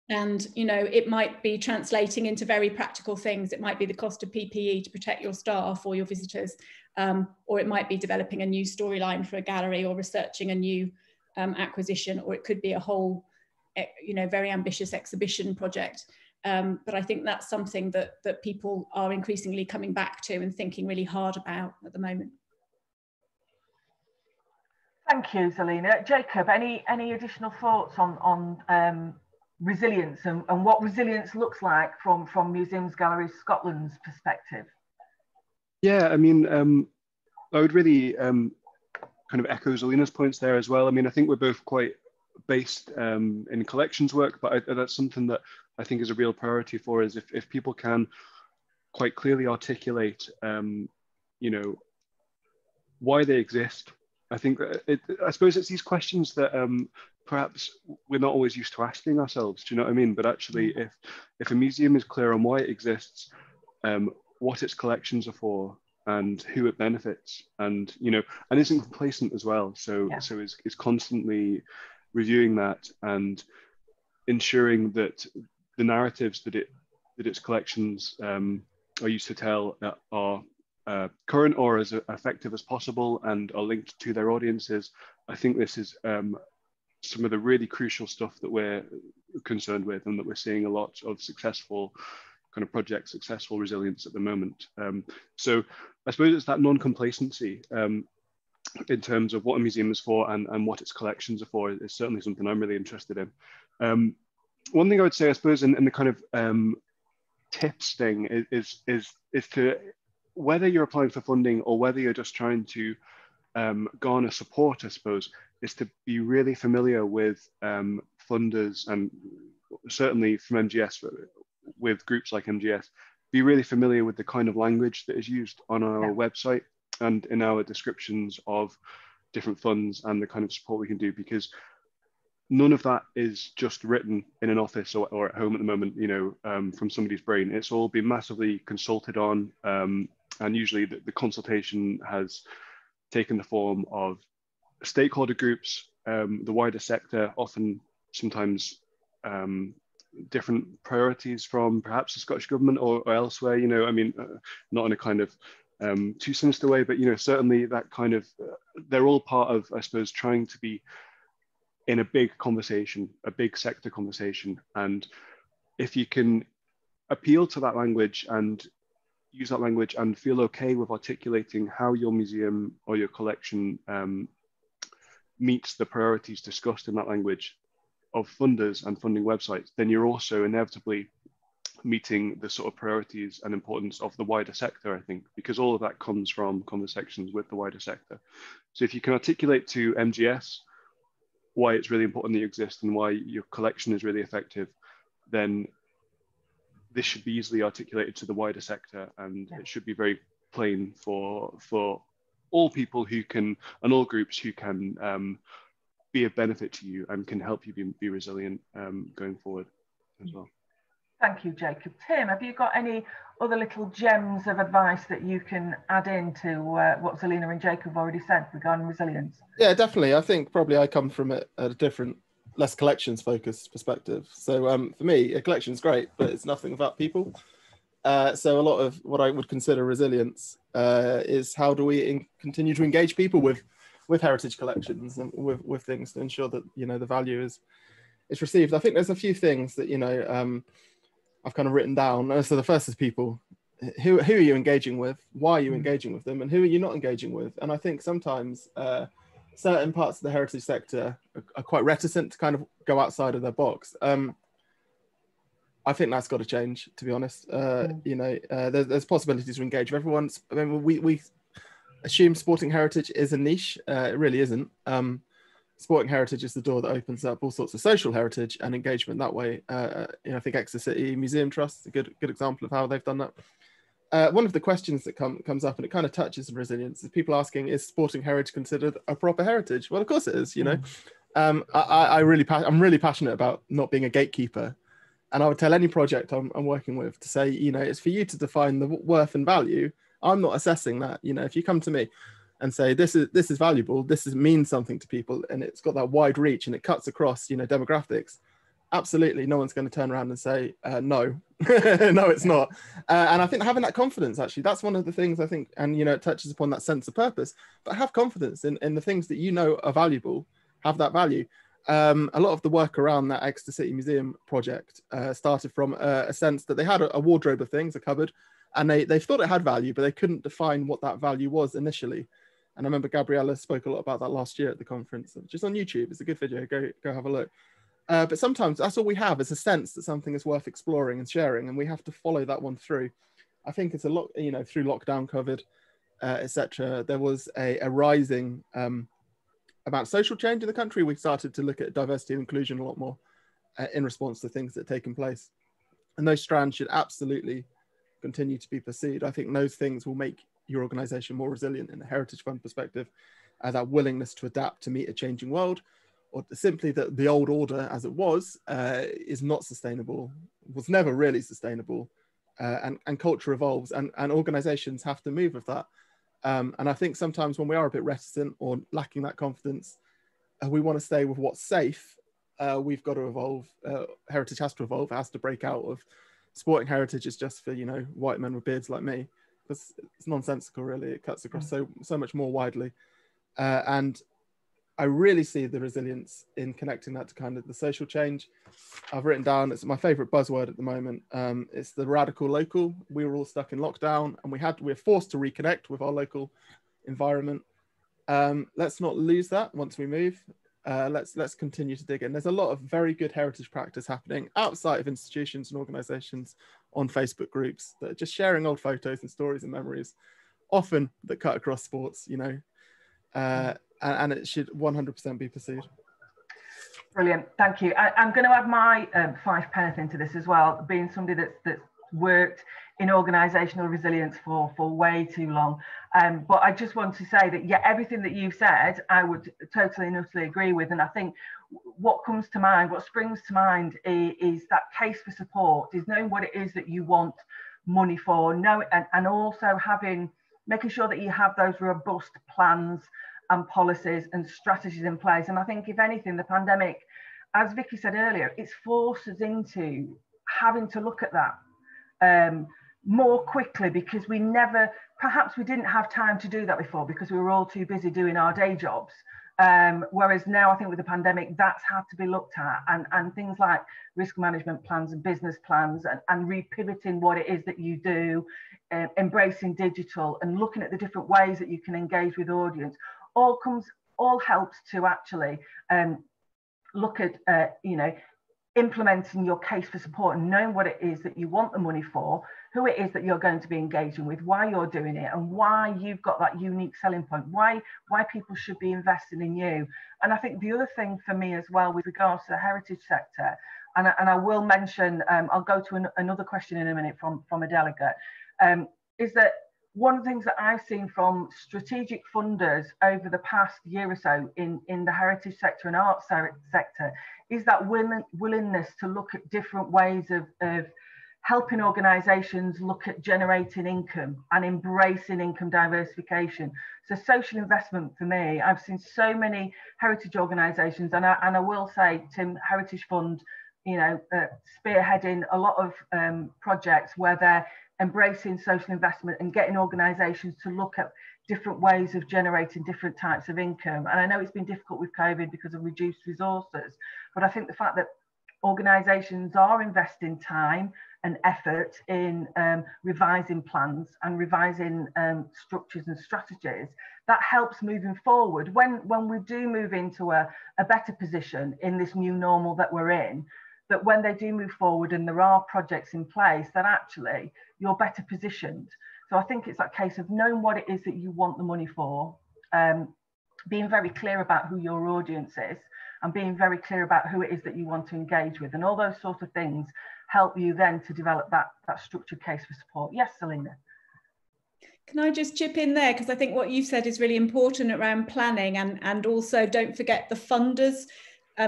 And, you know, it might be translating into very practical things. It might be the cost of PPE to protect your staff or your visitors, or it might be developing a new storyline for a gallery or researching a new acquisition, or it could be a whole, you know, very ambitious exhibition project. But I think that's something that people are increasingly coming back to and thinking really hard about at the moment. Thank you, Zelina. Jacob, any additional thoughts on resilience and what resilience looks like from Museums Galleries Scotland's perspective? Yeah, I mean, I would really kind of echo Zelina's points there as well. I mean, I think we're both quite based in collections work, but that's something that I think is a real priority for us. If people can quite clearly articulate, you know, why they exist. I think I suppose it's these questions that perhaps we're not always used to asking ourselves. Do you know what I mean? But actually, if a museum is clear on why it exists, what its collections are for, and who it benefits, and, you know, and isn't complacent as well. So so is constantly reviewing that and ensuring that the narratives that its collections are used to tell are current or as effective as possible and are linked to their audiences. I think this is some of the really crucial stuff that we're concerned with, and that we're seeing a lot of successful kind of projects, successful resilience at the moment. So I suppose it's that non-complacency in terms of what a museum is for and what its collections are for is certainly something I'm really interested in. One thing I would say, I suppose, in the kind of tips thing is to, whether you're applying for funding or whether you're just trying to garner support, I suppose, is to be really familiar with funders, and certainly from MGS, with groups like MGS, be really familiar with the kind of language that is used on our website and in our descriptions of different funds and the kind of support we can do, because none of that is just written in an office or at home at the moment, you know, from somebody's brain. It's all been massively consulted on, and usually the consultation has taken the form of stakeholder groups, the wider sector, often sometimes different priorities from perhaps the Scottish Government or elsewhere, you know, I mean, not in a kind of too sinister way, but, you know, certainly that kind of, they're all part of, I suppose, trying to be in a big conversation, a big sector conversation. And if you can appeal to that language and use that language and feel okay with articulating how your museum or your collection meets the priorities discussed in that language of funders and funding websites, then you're also inevitably meeting the sort of priorities and importance of the wider sector, I think, because all of that comes from conversations with the wider sector. So if you can articulate to MGS why it's really important that you exist and why your collection is really effective, then this should be easily articulated to the wider sector, and it should be very plain for all people who can, and all groups who can be of benefit to you and can help you be resilient going forward as well. Thank you, Jacob. Tim, have you got any other little gems of advice that you can add into what Zelina and Jacob have already said regarding resilience? Yeah, definitely. I think probably I come from it at a different, less collections focused perspective. So for me, a collection is great, but it's nothing without people. So a lot of what I would consider resilience is how do we continue to engage people with heritage collections and with things to ensure that, you know, the value is received. I think there's a few things that, you know, I've kind of written down. So the first is people. Who are you engaging with? Why are you engaging with them? And who are you not engaging with? And I think sometimes certain parts of the heritage sector are quite reticent to kind of go outside of their box. I think that's got to change, to be honest. You know, there's possibilities to engage with everyone. I mean, we assume sporting heritage is a niche. It really isn't. Sporting heritage is the door that opens up all sorts of social heritage and engagement that way. You know, I think Exeter City Museum Trust is a good example of how they've done that. One of the questions that comes up, and it kind of touches on resilience, is people asking, is sporting heritage considered a proper heritage? Well, of course it is, you know. I'm really passionate about not being a gatekeeper. And I would tell any project I'm working with to say, you know, it's for you to define the worth and value. I'm not assessing that. You know, if you come to me and say, this is valuable, means something to people, and it's got that wide reach and it cuts across, you know, demographics, absolutely no one's going to turn around and say, no, no, it's not. And I think having that confidence, actually, that's one of the things I think, and, you know, it touches upon that sense of purpose, but have confidence in the things that you know are valuable, have that value. A lot of the work around that Exeter City Museum project started from a sense that they had a wardrobe of things, a cupboard, and they thought it had value, but they couldn't define what that value was initially. And I remember Gabriella spoke a lot about that last year at the conference, just on YouTube. It's a good video, go have a look. But sometimes that's all we have is a sense that something is worth exploring and sharing, and we have to follow that one through. I think it's a lot, you know, through lockdown, COVID, etc. There was a rising about social change in the country. We started to look at diversity and inclusion a lot more in response to things that had taken place. And those strands should absolutely continue to be pursued. I think those things will make your organization more resilient in a Heritage Fund perspective, that willingness to adapt to meet a changing world, or simply that the old order as it was is not sustainable, was never really sustainable, and culture evolves, and organizations have to move with that. And I think sometimes when we are a bit reticent or lacking that confidence, we want to stay with what's safe. We've got to evolve. Heritage has to evolve. It has to break out of sporting heritage is just for, you know, white men with beards like me. It's nonsensical, really. It cuts across so much more widely. And I really see the resilience in connecting that to kind of the social change. I've written down, it's my favorite buzzword at the moment. It's the radical local. We were all stuck in lockdown and we're forced to reconnect with our local environment. Let's not lose that once we move. Let's continue to dig in. There's a lot of very good heritage practice happening outside of institutions and organizations on Facebook groups that are just sharing old photos and stories and memories, often that cut across sports, you know, and it should 100% be pursued. Brilliant, thank you. I'm going to add my 5 pence into this as well, being somebody that's worked in organisational resilience for way too long. But I just want to say that, yeah, everything that you've said, I would totally and utterly agree with. And I think what comes to mind, what springs to mind is that case for support, is knowing what it is that you want money for, and also making sure that you have those robust plans and policies and strategies in place. And I think, if anything, the pandemic, as Vicky said earlier, it's forced us into having to look at that more quickly, because perhaps we didn't have time to do that before because we were all too busy doing our day jobs. Whereas now, I think with the pandemic, that's had to be looked at, and things like risk management plans and business plans, and repivoting what it is that you do, embracing digital and looking at the different ways that you can engage with audience, all helps to actually look at implementing your case for support and knowing what it is that you want the money for, who it is that you're going to be engaging with, why you're doing it, and why you've got that unique selling point, why people should be investing in you. And I think the other thing for me as well, with regards to the heritage sector, and I will mention, I'll go to another question in a minute from a delegate, is that one of the things that I've seen from strategic funders over the past year or so in the heritage sector and arts sector is that willingness to look at different ways of helping organisations look at generating income and embracing income diversification. So social investment for me, I've seen so many heritage organisations, and I will say, Tim, Heritage Fund, spearheading a lot of projects where they're embracing social investment and getting organisations to look at different ways of generating different types of income. And I know it's been difficult with COVID because of reduced resources, but I think the fact that organisations are investing time and effort in revising plans and revising structures and strategies, that helps moving forward. When we do move into a better position in this new normal that we're in, that when they do move forward and there are projects in place, that actually you're better positioned. So I think it's that case of knowing what it is that you want the money for, being very clear about who your audience is, and being very clear about who it is that you want to engage with, and all those sorts of things help you then to develop that structured case for support. Yes, Selena. Can I just chip in there? Because I think what you've said is really important around planning, and also don't forget the funders.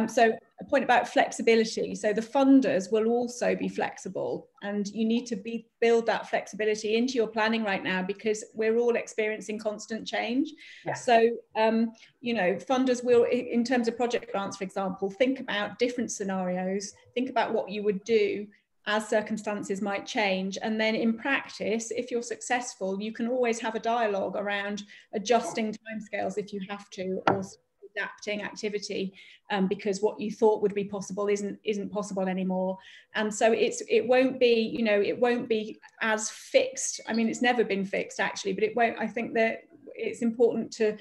So a point about flexibility. So the funders will also be flexible, and you need to build that flexibility into your planning right now, because we're all experiencing constant change. Yeah. So, funders will, in terms of project grants, for example, think about different scenarios, think about what you would do as circumstances might change. And then in practice, if you're successful, you can always have a dialogue around adjusting timescales if you have to, or adapting activity because what you thought would be possible isn't possible anymore. And so it won't be as fixed. I mean, it's never been fixed actually, but it won't. I think that it's important to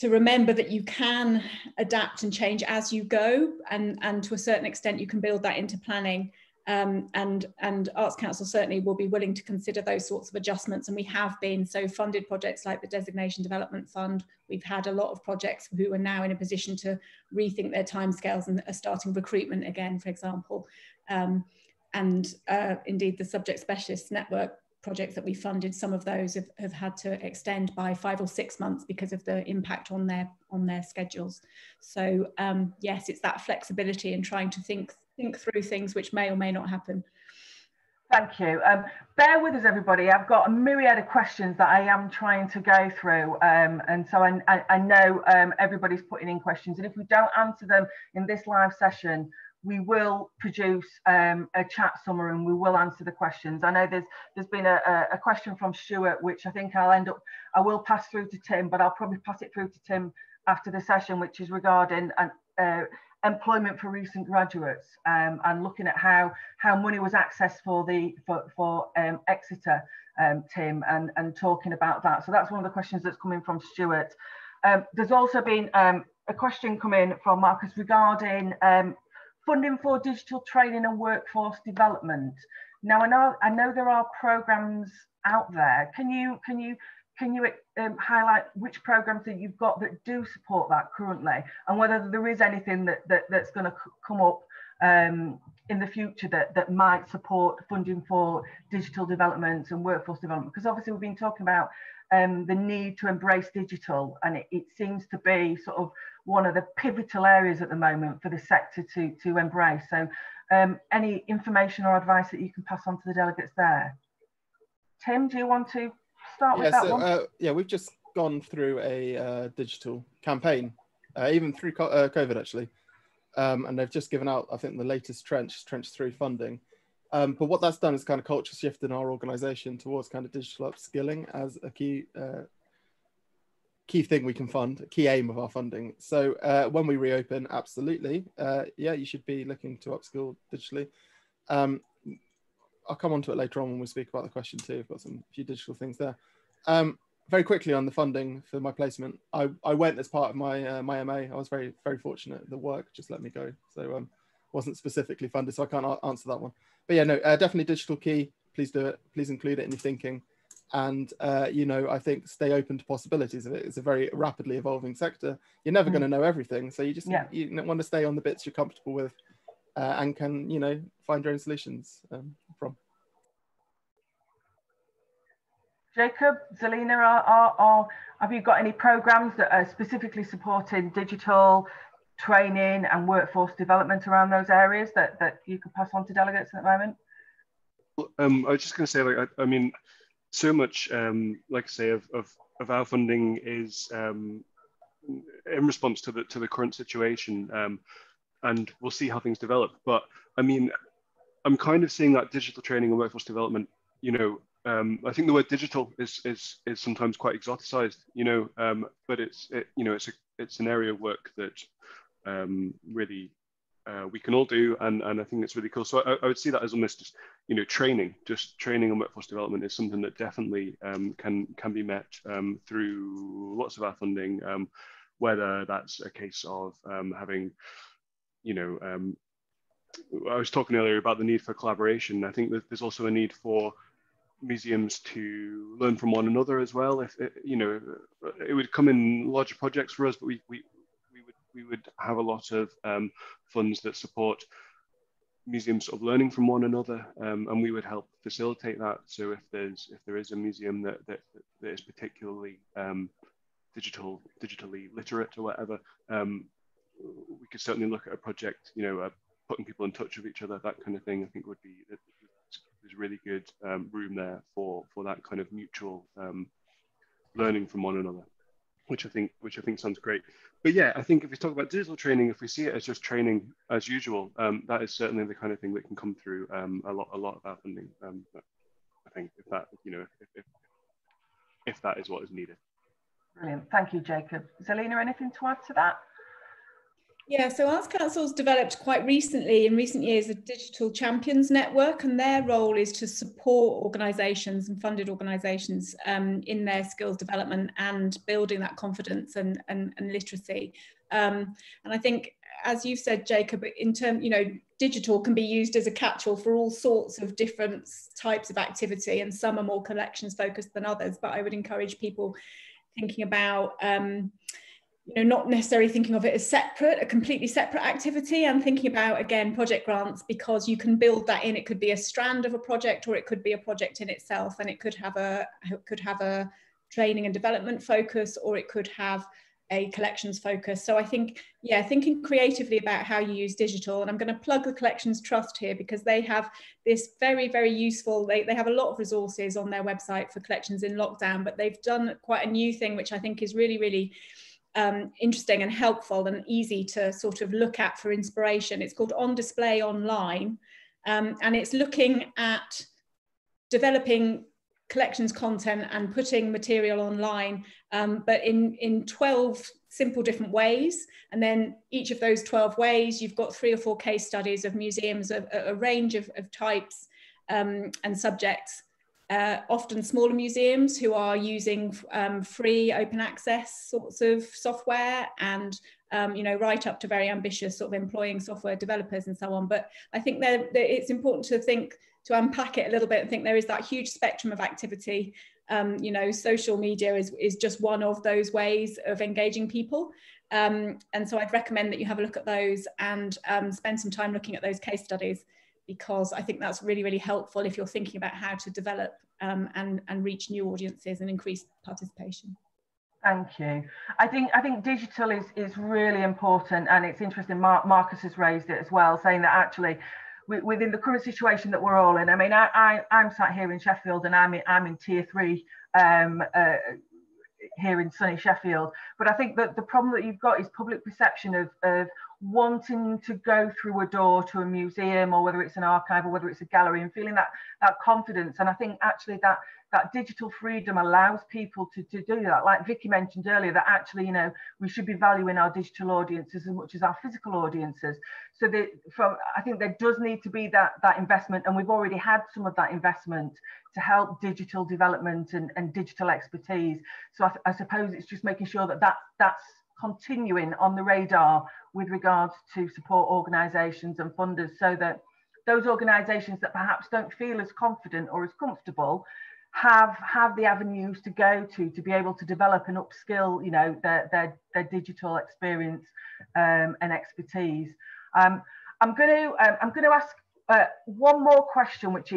remember that you can adapt and change as you go, and to a certain extent you can build that into planning. And Arts Council certainly will be willing to consider those sorts of adjustments, and we have been. So funded projects like the Designation Development Fund, we've had a lot of projects who are now in a position to rethink their timescales and are starting recruitment again, for example. Indeed the Subject Specialist Network projects that we funded, some of those have had to extend by 5 or 6 months because of the impact on their schedules. So yes, it's that flexibility and trying to think through things which may or may not happen. Thank you. Bear with us, everybody. I've got a myriad of questions that I am trying to go through, and so I know everybody's putting in questions, and if we don't answer them in this live session, we will produce a chat summary and we will answer the questions. I know there's been a question from Stuart, which I think I will pass through to Tim, but I'll probably pass it through to Tim after the session, which is regarding employment for recent graduates, and looking at how money was accessed for Exeter, Tim, and talking about that. So that's one of the questions that's coming from Stuart. There's also been a question coming from Marcus regarding funding for digital training and workforce development. Now I know there are programs out there. Can you highlight which programs that you've got that do support that currently, and whether there is anything that's going to come up in the future that might support funding for digital development and workforce development? Because obviously we've been talking about the need to embrace digital, and it seems to be sort of one of the pivotal areas at the moment for the sector to embrace. So any information or advice that you can pass on to the delegates there? Tim, do you want to start with that one? Yeah, we've just gone through a digital campaign, even through COVID actually, and they've just given out, I think, the latest Trench 3 funding. But what that's done is kind of culture shift in our organisation towards kind of digital upskilling as a key thing we can fund, a key aim of our funding. So when we reopen, absolutely, yeah, you should be looking to upskill digitally. I'll come on to it later on when we speak about the question too. I've got a few digital things there. Very quickly on the funding for my placement, I went as part of my my MA. I was very, very fortunate. The work just let me go. So wasn't specifically funded, so I can't answer that one. But yeah, no, definitely digital key. Please do it. Please include it in your thinking. And, I think stay open to possibilities of it. It's a very rapidly evolving sector. You're never going to know everything. So you just you want to stay on the bits you're comfortable with and can, find your own solutions from. Jacob, Zelina, have you got any programs that are specifically supporting digital training and workforce development around those areas that you could pass on to delegates at the moment? I was just going to say, like, I mean, so much, like I say, of our funding is in response to the current situation, and we'll see how things develop. But I mean, I'm kind of seeing that digital training and workforce development. You know, I think the word digital is sometimes quite exoticized. You know, but it's an area of work that really we can all do, and I think it's really cool. So I would see that as almost just, you know, training and workforce development is something that definitely can be met through lots of our funding, whether that's a case of having, you know, I was talking earlier about the need for collaboration. I think that there's also a need for museums to learn from one another as well. If it, you know, it would come in larger projects for us, but we would have a lot of funds that support museums sort of learning from one another, and we would help facilitate that. So if there is a museum that is particularly digitally literate or whatever, we could certainly look at a project, you know, putting people in touch with each other, that kind of thing. I think would be, there's really good room there for that kind of mutual learning from one another, which I think sounds great. But yeah, I think if we talk about digital training, if we see it as just training as usual, that is certainly the kind of thing that can come through a lot of our funding. I think if that, you know, if that is what is needed. Brilliant, thank you, Jacob. Zelina, anything to add to that? Yeah, so Arts Council's developed quite recently, in recent years, a digital champions network, and their role is to support organisations and funded organisations in their skills development and building that confidence and literacy. And I think, as you've said, Jacob, in terms, you know, digital can be used as a catch-all for all sorts of different types of activity, and some are more collections focused than others. But I would encourage people thinking about you know, not necessarily thinking of it as separate, a completely separate activity, and thinking about, again, project grants, because you can build that in. It could be a strand of a project, or it could be a project in itself, and it could have a training and development focus, or it could have a collections focus. So I think, yeah, thinking creatively about how you use digital, and I'm going to plug the Collections Trust here, because they have this very, very useful, they have a lot of resources on their website for collections in lockdown, but they've done quite a new thing, which I think is really, really interesting and helpful and easy to sort of look at for inspiration. It's called On Display Online, and it's looking at developing collections content and putting material online, but in 12 simple different ways. And then each of those 12 ways, you've got 3 or 4 case studies of museums of a range of types and subjects. Often smaller museums who are using free open access sorts of software, and you know, right up to very ambitious sort of employing software developers and so on. But I think it's important to unpack it a little bit and think there is that huge spectrum of activity. You know, social media is just one of those ways of engaging people. And so I'd recommend that you have a look at those and spend some time looking at those case studies, because I think that's really, really helpful if you're thinking about how to develop and reach new audiences and increase participation. Thank you. I think digital is really important, and it's interesting. Marcus has raised it as well, saying that actually within the current situation that we're all in, I mean, I'm sat here in Sheffield, and I'm in tier 3 here in sunny Sheffield, but I think that the problem that you've got is public perception of wanting to go through a door to a museum, or whether it's an archive or whether it's a gallery, and feeling that confidence. And I think actually that digital freedom allows people to do that. Like Vicky mentioned earlier, that actually, you know, we should be valuing our digital audiences as much as our physical audiences. So I think there does need to be that investment, and we've already had some of that investment to help digital development and digital expertise. So I suppose it's just making sure that's continuing on the radar with regards to support organisations and funders, so that those organisations that perhaps don't feel as confident or as comfortable have the avenues to go to be able to develop and upskill, you know, their digital experience and expertise. I'm going to ask one more question, which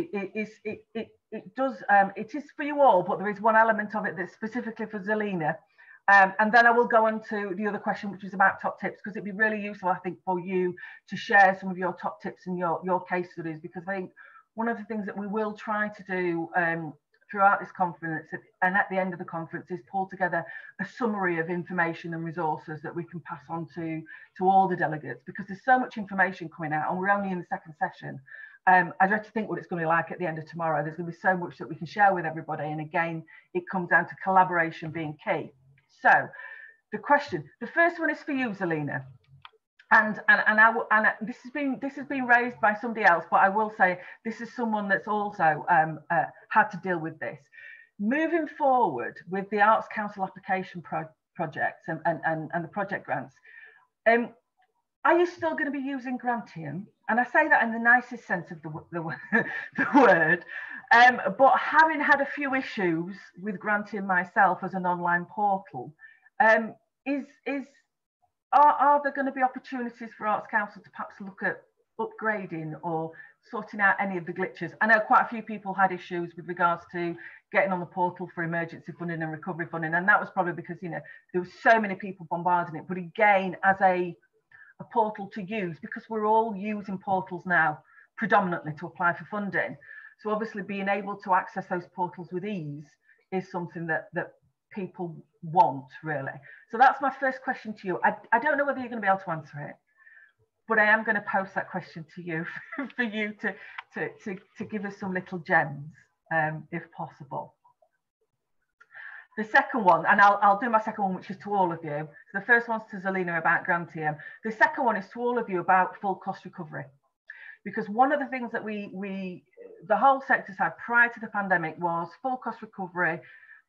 it is for you all, but there is one element of it that's specifically for Zelina. And then I will go on to the other question, which is about top tips, because it'd be really useful, I think, for you to share some of your top tips and your case studies, because I think one of the things that we will try to do throughout this conference and at the end of the conference is pull together a summary of information and resources that we can pass on to all the delegates, because there's so much information coming out and we're only in the second session. I dread to think what it's going to be like at the end of tomorrow. There's going to be so much that we can share with everybody, and again, it comes down to collaboration being key. So the first one is for you, Zelina. And this has been raised by somebody else, but I will say this is someone that's also had to deal with this. Moving forward with the Arts Council application projects and the project grants, are you still going to be using Grantium? And I say that in the nicest sense of the word, but having had a few issues with Grantium myself as an online portal, are there going to be opportunities for Arts Council to perhaps look at upgrading or sorting out any of the glitches? I know quite a few people had issues with regards to getting on the portal for emergency funding and recovery funding, and that was probably because, you know, there were so many people bombarding it. But again, as a portal to use, because we're all using portals now predominantly to apply for funding, so obviously being able to access those portals with ease is something that people want, really. So that's my first question to you. I don't know whether you're going to be able to answer it, but I am going to post that question to you for you to give us some little gems, if possible. The second one, and I'll do my second one, which is to all of you. So the first one's to Zelina about Grantium. The second one is to all of you about full cost recovery. Because one of the things that the whole sector's had prior to the pandemic was full cost recovery.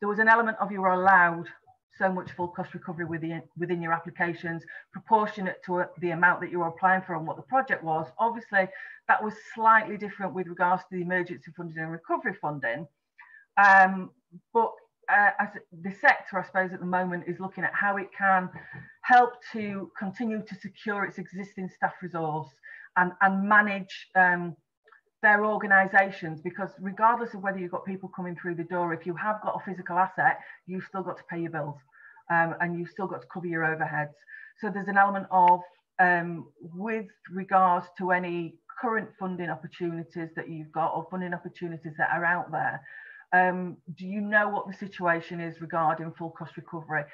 There was an element of you were allowed so much full cost recovery within your applications, proportionate to the amount that you were applying for and what the project was. Obviously, that was slightly different with regards to the emergency funding and recovery funding. But as the sector, I suppose, at the moment is looking at how it can help to continue to secure its existing staff resource and manage their organisations, because regardless of whether you've got people coming through the door, if you have got a physical asset, you've still got to pay your bills and you've still got to cover your overheads. So there's an element of, with regards to any current funding opportunities that you've got or funding opportunities that are out there, do you know what the situation is regarding full cost recovery?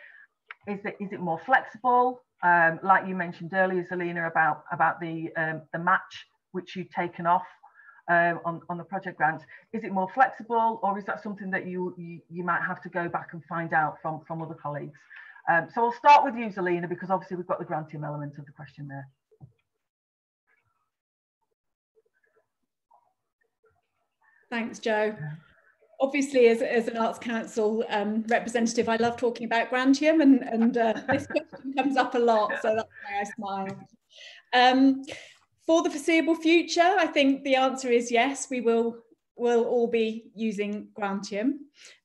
Is it more flexible? Like you mentioned earlier, Zelina, about the match which you've taken off on the project grants. Is it more flexible, or is that something that you might have to go back and find out from other colleagues? So I'll start with you, Zelina, because obviously we've got the Grantium element of the question there. Thanks, Jo. Obviously, as an Arts Council representative, I love talking about Grantium, and this question comes up a lot, so that's why I smile. For the foreseeable future, I think the answer is yes, we'll all be using Grantium.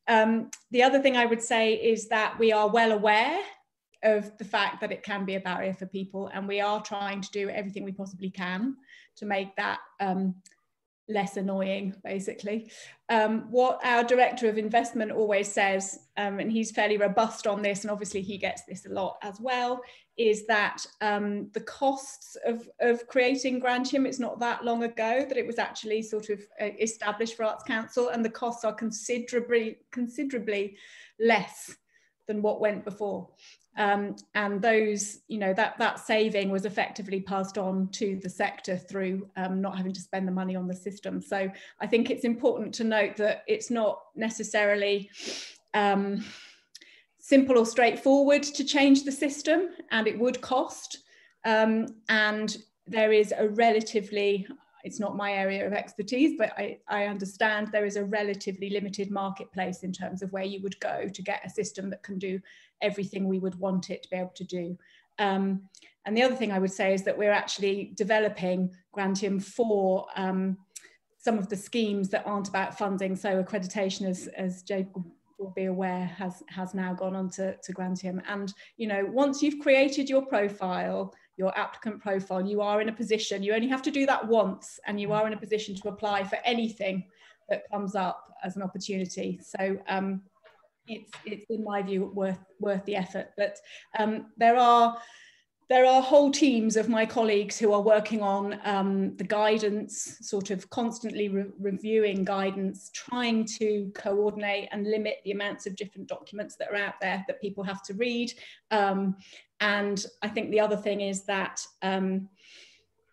The other thing I would say is that we are well aware of the fact that it can be a barrier for people, and we are trying to do everything we possibly can to make that less annoying, basically. What our Director of Investment always says, and he's fairly robust on this, and obviously he gets this a lot as well, is that the costs of creating Grantium, it's not that long ago that it was actually sort of established for Arts Council, and the costs are considerably less than what went before. And those, you know, that saving was effectively passed on to the sector through not having to spend the money on the system. So I think it's important to note that it's not necessarily simple or straightforward to change the system, and it would cost. And there is a relatively, it's not my area of expertise, but I understand there is a relatively limited marketplace in terms of where you would go to get a system that can do everything we would want it to be able to do. And the other thing I would say is that we're actually developing Grantium for some of the schemes that aren't about funding. So accreditation, as Jake will be aware, has now gone on to Grantium. And, you know, once you've created your profile, your applicant profile, you are in a position, you only have to do that once, and you are in a position to apply for anything that comes up as an opportunity. So it's in my view worth the effort. But there are whole teams of my colleagues who are working on the guidance, sort of constantly reviewing guidance, trying to coordinate and limit the amounts of different documents that are out there that people have to read. And I think the other thing is that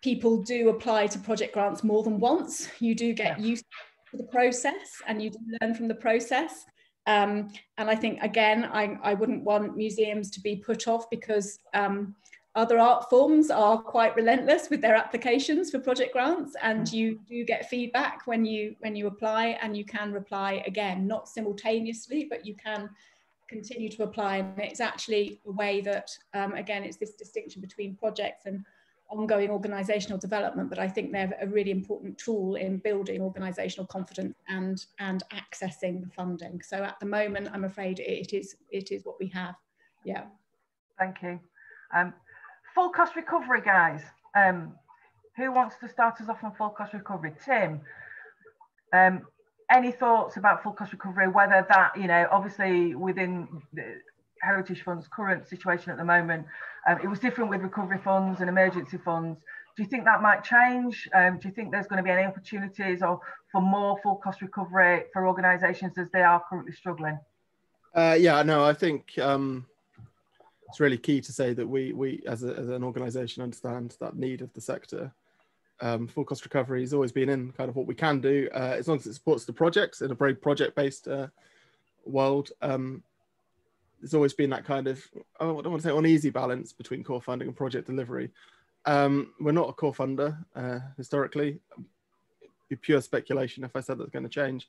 people do apply to project grants more than once. You do get used to the process and you do learn from the process. And I think, again, I wouldn't want museums to be put off because other art forms are quite relentless with their applications for project grants, and you do get feedback when you apply, and you can reply again, not simultaneously, but you can continue to apply. And it's actually a way that, again, it's this distinction between projects and ongoing organisational development, but I think they're a really important tool in building organisational confidence and accessing the funding. So at the moment, I'm afraid it is what we have. Yeah. Thank you. Full cost recovery, guys. Who wants to start us off on full cost recovery? Tim, any thoughts about full cost recovery, whether that, you know, obviously within the Heritage Fund's current situation at the moment, it was different with recovery funds and emergency funds. Do you think that might change? Do you think there's going to be any opportunities or for more full cost recovery for organisations as they are currently struggling? Yeah, no, I think it's really key to say that we as an organisation understand that need of the sector. Full cost recovery has always been in kind of what we can do, as long as it supports the projects in a very project-based world. There's always been that kind of, I don't want to say uneasy balance between core funding and project delivery. We're not a core funder historically. It'd be pure speculation if I said that's going to change,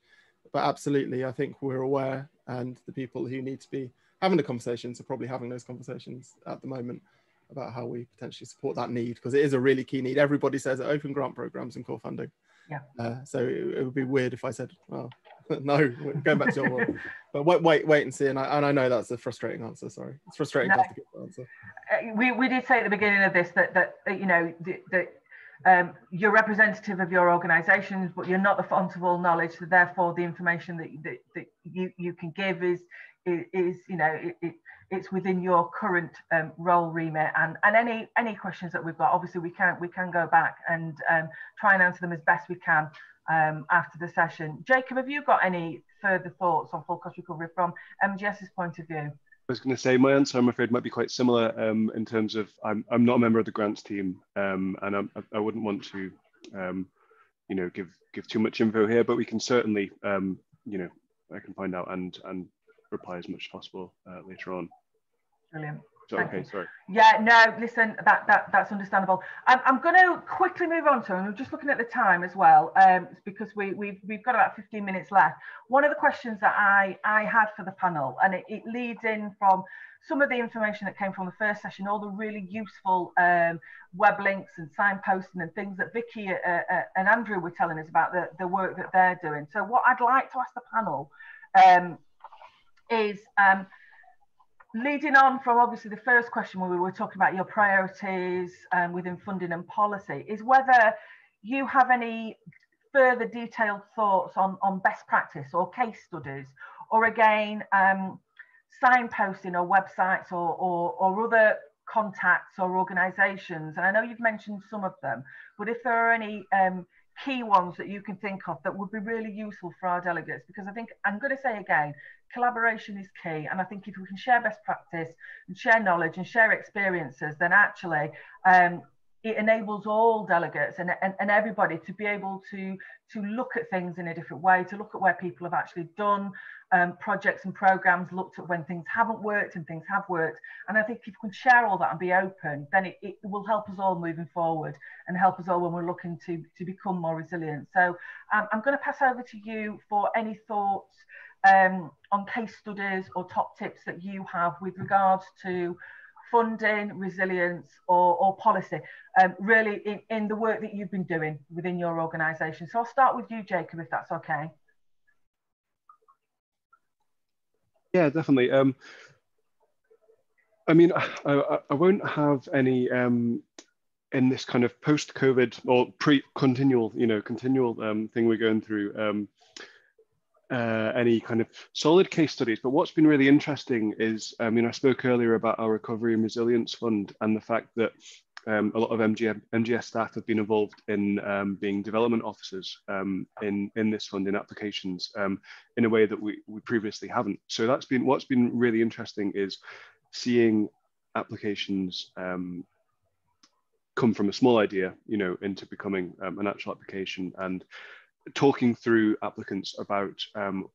but absolutely, I think we're aware, and the people who need to be having the conversations are probably having those conversations at the moment about how we potentially support that need, because it is a really key need. Everybody says it, open grant programs and core funding. Yeah. So it would be weird if I said, well, no, we're going back to your world. But wait and see. And I know that's a frustrating answer. Sorry, it's frustrating to have to give the answer. We did say at the beginning of this that you know you're representative of your organisations, but you're not the font of all knowledge. So therefore, the information that you can give is you know it's within your current role remit, and any questions that we've got, obviously we can go back and try and answer them as best we can after the session. Jacob, have you got any further thoughts on full cost recovery from MGS's point of view? I was going to say my answer, I'm afraid, might be quite similar in terms of I'm not a member of the grants team, and I wouldn't want to you know give too much info here, but we can certainly you know I can find out and reply as much as possible later on. Brilliant. Okay, sorry. Yeah, no, listen, that's understandable. I'm going to quickly move on to, and we're just looking at the time as well, because we've got about 15 minutes left. One of the questions that I had for the panel, and it leads in from some of the information that came from the first session, all the really useful web links and signposting and things that Vicky and Andrew were telling us about the work that they're doing. So what I'd like to ask the panel is, leading on from obviously the first question where we were talking about your priorities within funding and policy, is whether you have any further detailed thoughts on best practice or case studies, or again, signposting or websites or other contacts or organisations. And I know you've mentioned some of them, but if there are any key ones that you can think of that would be really useful for our delegates, because I think, I'm going to say again, collaboration is key, and I think if we can share best practice and share knowledge and share experiences, then actually it enables all delegates and everybody to be able to look at things in a different way, to look at where people have actually done projects and programs, looked at when things haven't worked and things have worked. And I think if we can share all that and be open, then it will help us all moving forward and help us all when we're looking to become more resilient. So I'm going to pass over to you for any thoughts on case studies or top tips that you have with regards to funding, resilience or policy, really in the work that you've been doing within your organisation. So I'll start with you, Jacob, if that's okay. Yeah, definitely. I mean, I won't have any in this kind of post-COVID or continual thing we're going through, any kind of solid case studies. But what's been really interesting is, I spoke earlier about our Recovery and Resilience Fund and the fact that a lot of MGS staff have been involved in being development officers in this fund, in applications, in a way that we previously haven't. So that's been, what's been really interesting is seeing applications come from a small idea, into becoming an actual application, and talking through applicants about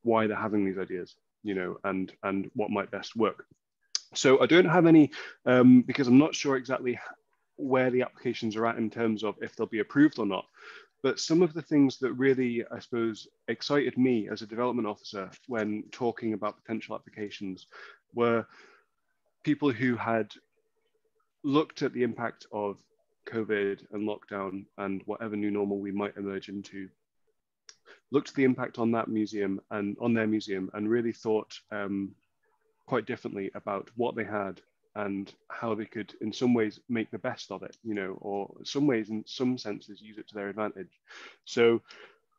why they're having these ideas, and what might best work. So I don't have any, because I'm not sure exactly where the applications are at in terms of if they'll be approved or not. But some of the things that really, I suppose, excited me as a development officer when talking about potential applications were people who had looked at the impact of COVID and lockdown and whatever new normal we might emerge into, looked at the impact on that museum and on their museum, and really thought quite differently about what they had and how they could in some ways make the best of it, or some ways, in some senses, use it to their advantage. So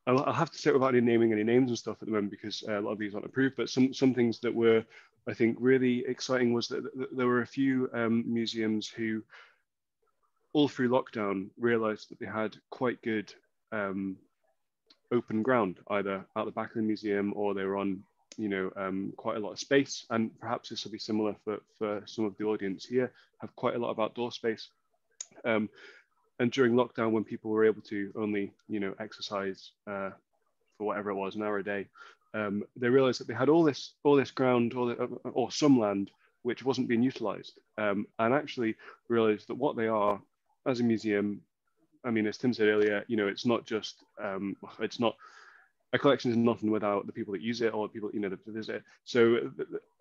I'll have to say, without naming any names and stuff at the moment, because a lot of these aren't approved, but some things that were, I think, really exciting was that there were a few museums who all through lockdown realized that they had quite good open ground, either out the back of the museum, or they were on quite a lot of space. And perhaps this will be similar for some of the audience here, have quite a lot of outdoor space. And during lockdown, when people were able to only exercise for whatever it was, an hour a day, they realized that they had all this ground, or some land which wasn't being utilized, and actually realized that what they are as a museum, as Tim said earlier, it's not just it's not, a collection is nothing without the people that use it, or the people that visit it. So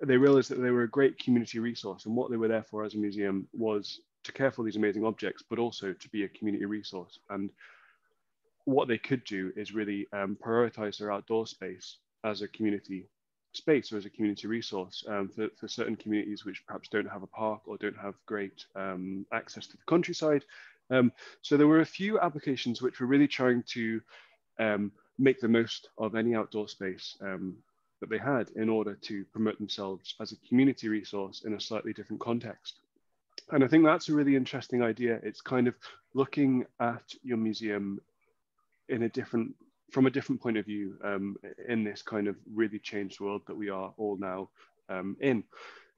they realized that they were a great community resource, and what they were there for as a museum was to care for these amazing objects, but also to be a community resource. And what they could do is really prioritize their outdoor space as a community space, or as a community resource for certain communities which perhaps don't have a park or don't have great access to the countryside. So there were a few applications which were really trying to make the most of any outdoor space that they had in order to promote themselves as a community resource in a slightly different context. And I think that's a really interesting idea. It's kind of looking at your museum from a different point of view in this kind of really changed world that we are all now in.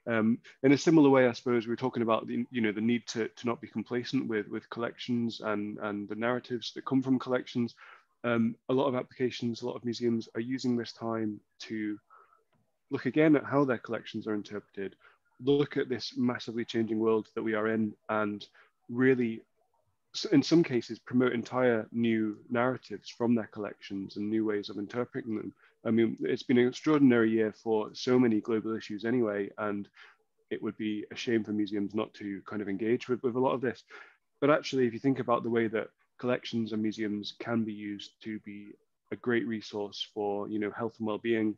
In a similar way, I suppose we're talking about the need to not be complacent with collections and the narratives that come from collections. A lot of applications, a lot of museums are using this time to look again at how their collections are interpreted, look at this massively changing world that we are in, and really, in some cases, promote entire new narratives from their collections and new ways of interpreting them. It's been an extraordinary year for so many global issues anyway, and it would be a shame for museums not to kind of engage with a lot of this. But actually, if you think about the way that collections and museums can be used to be a great resource for health and well-being,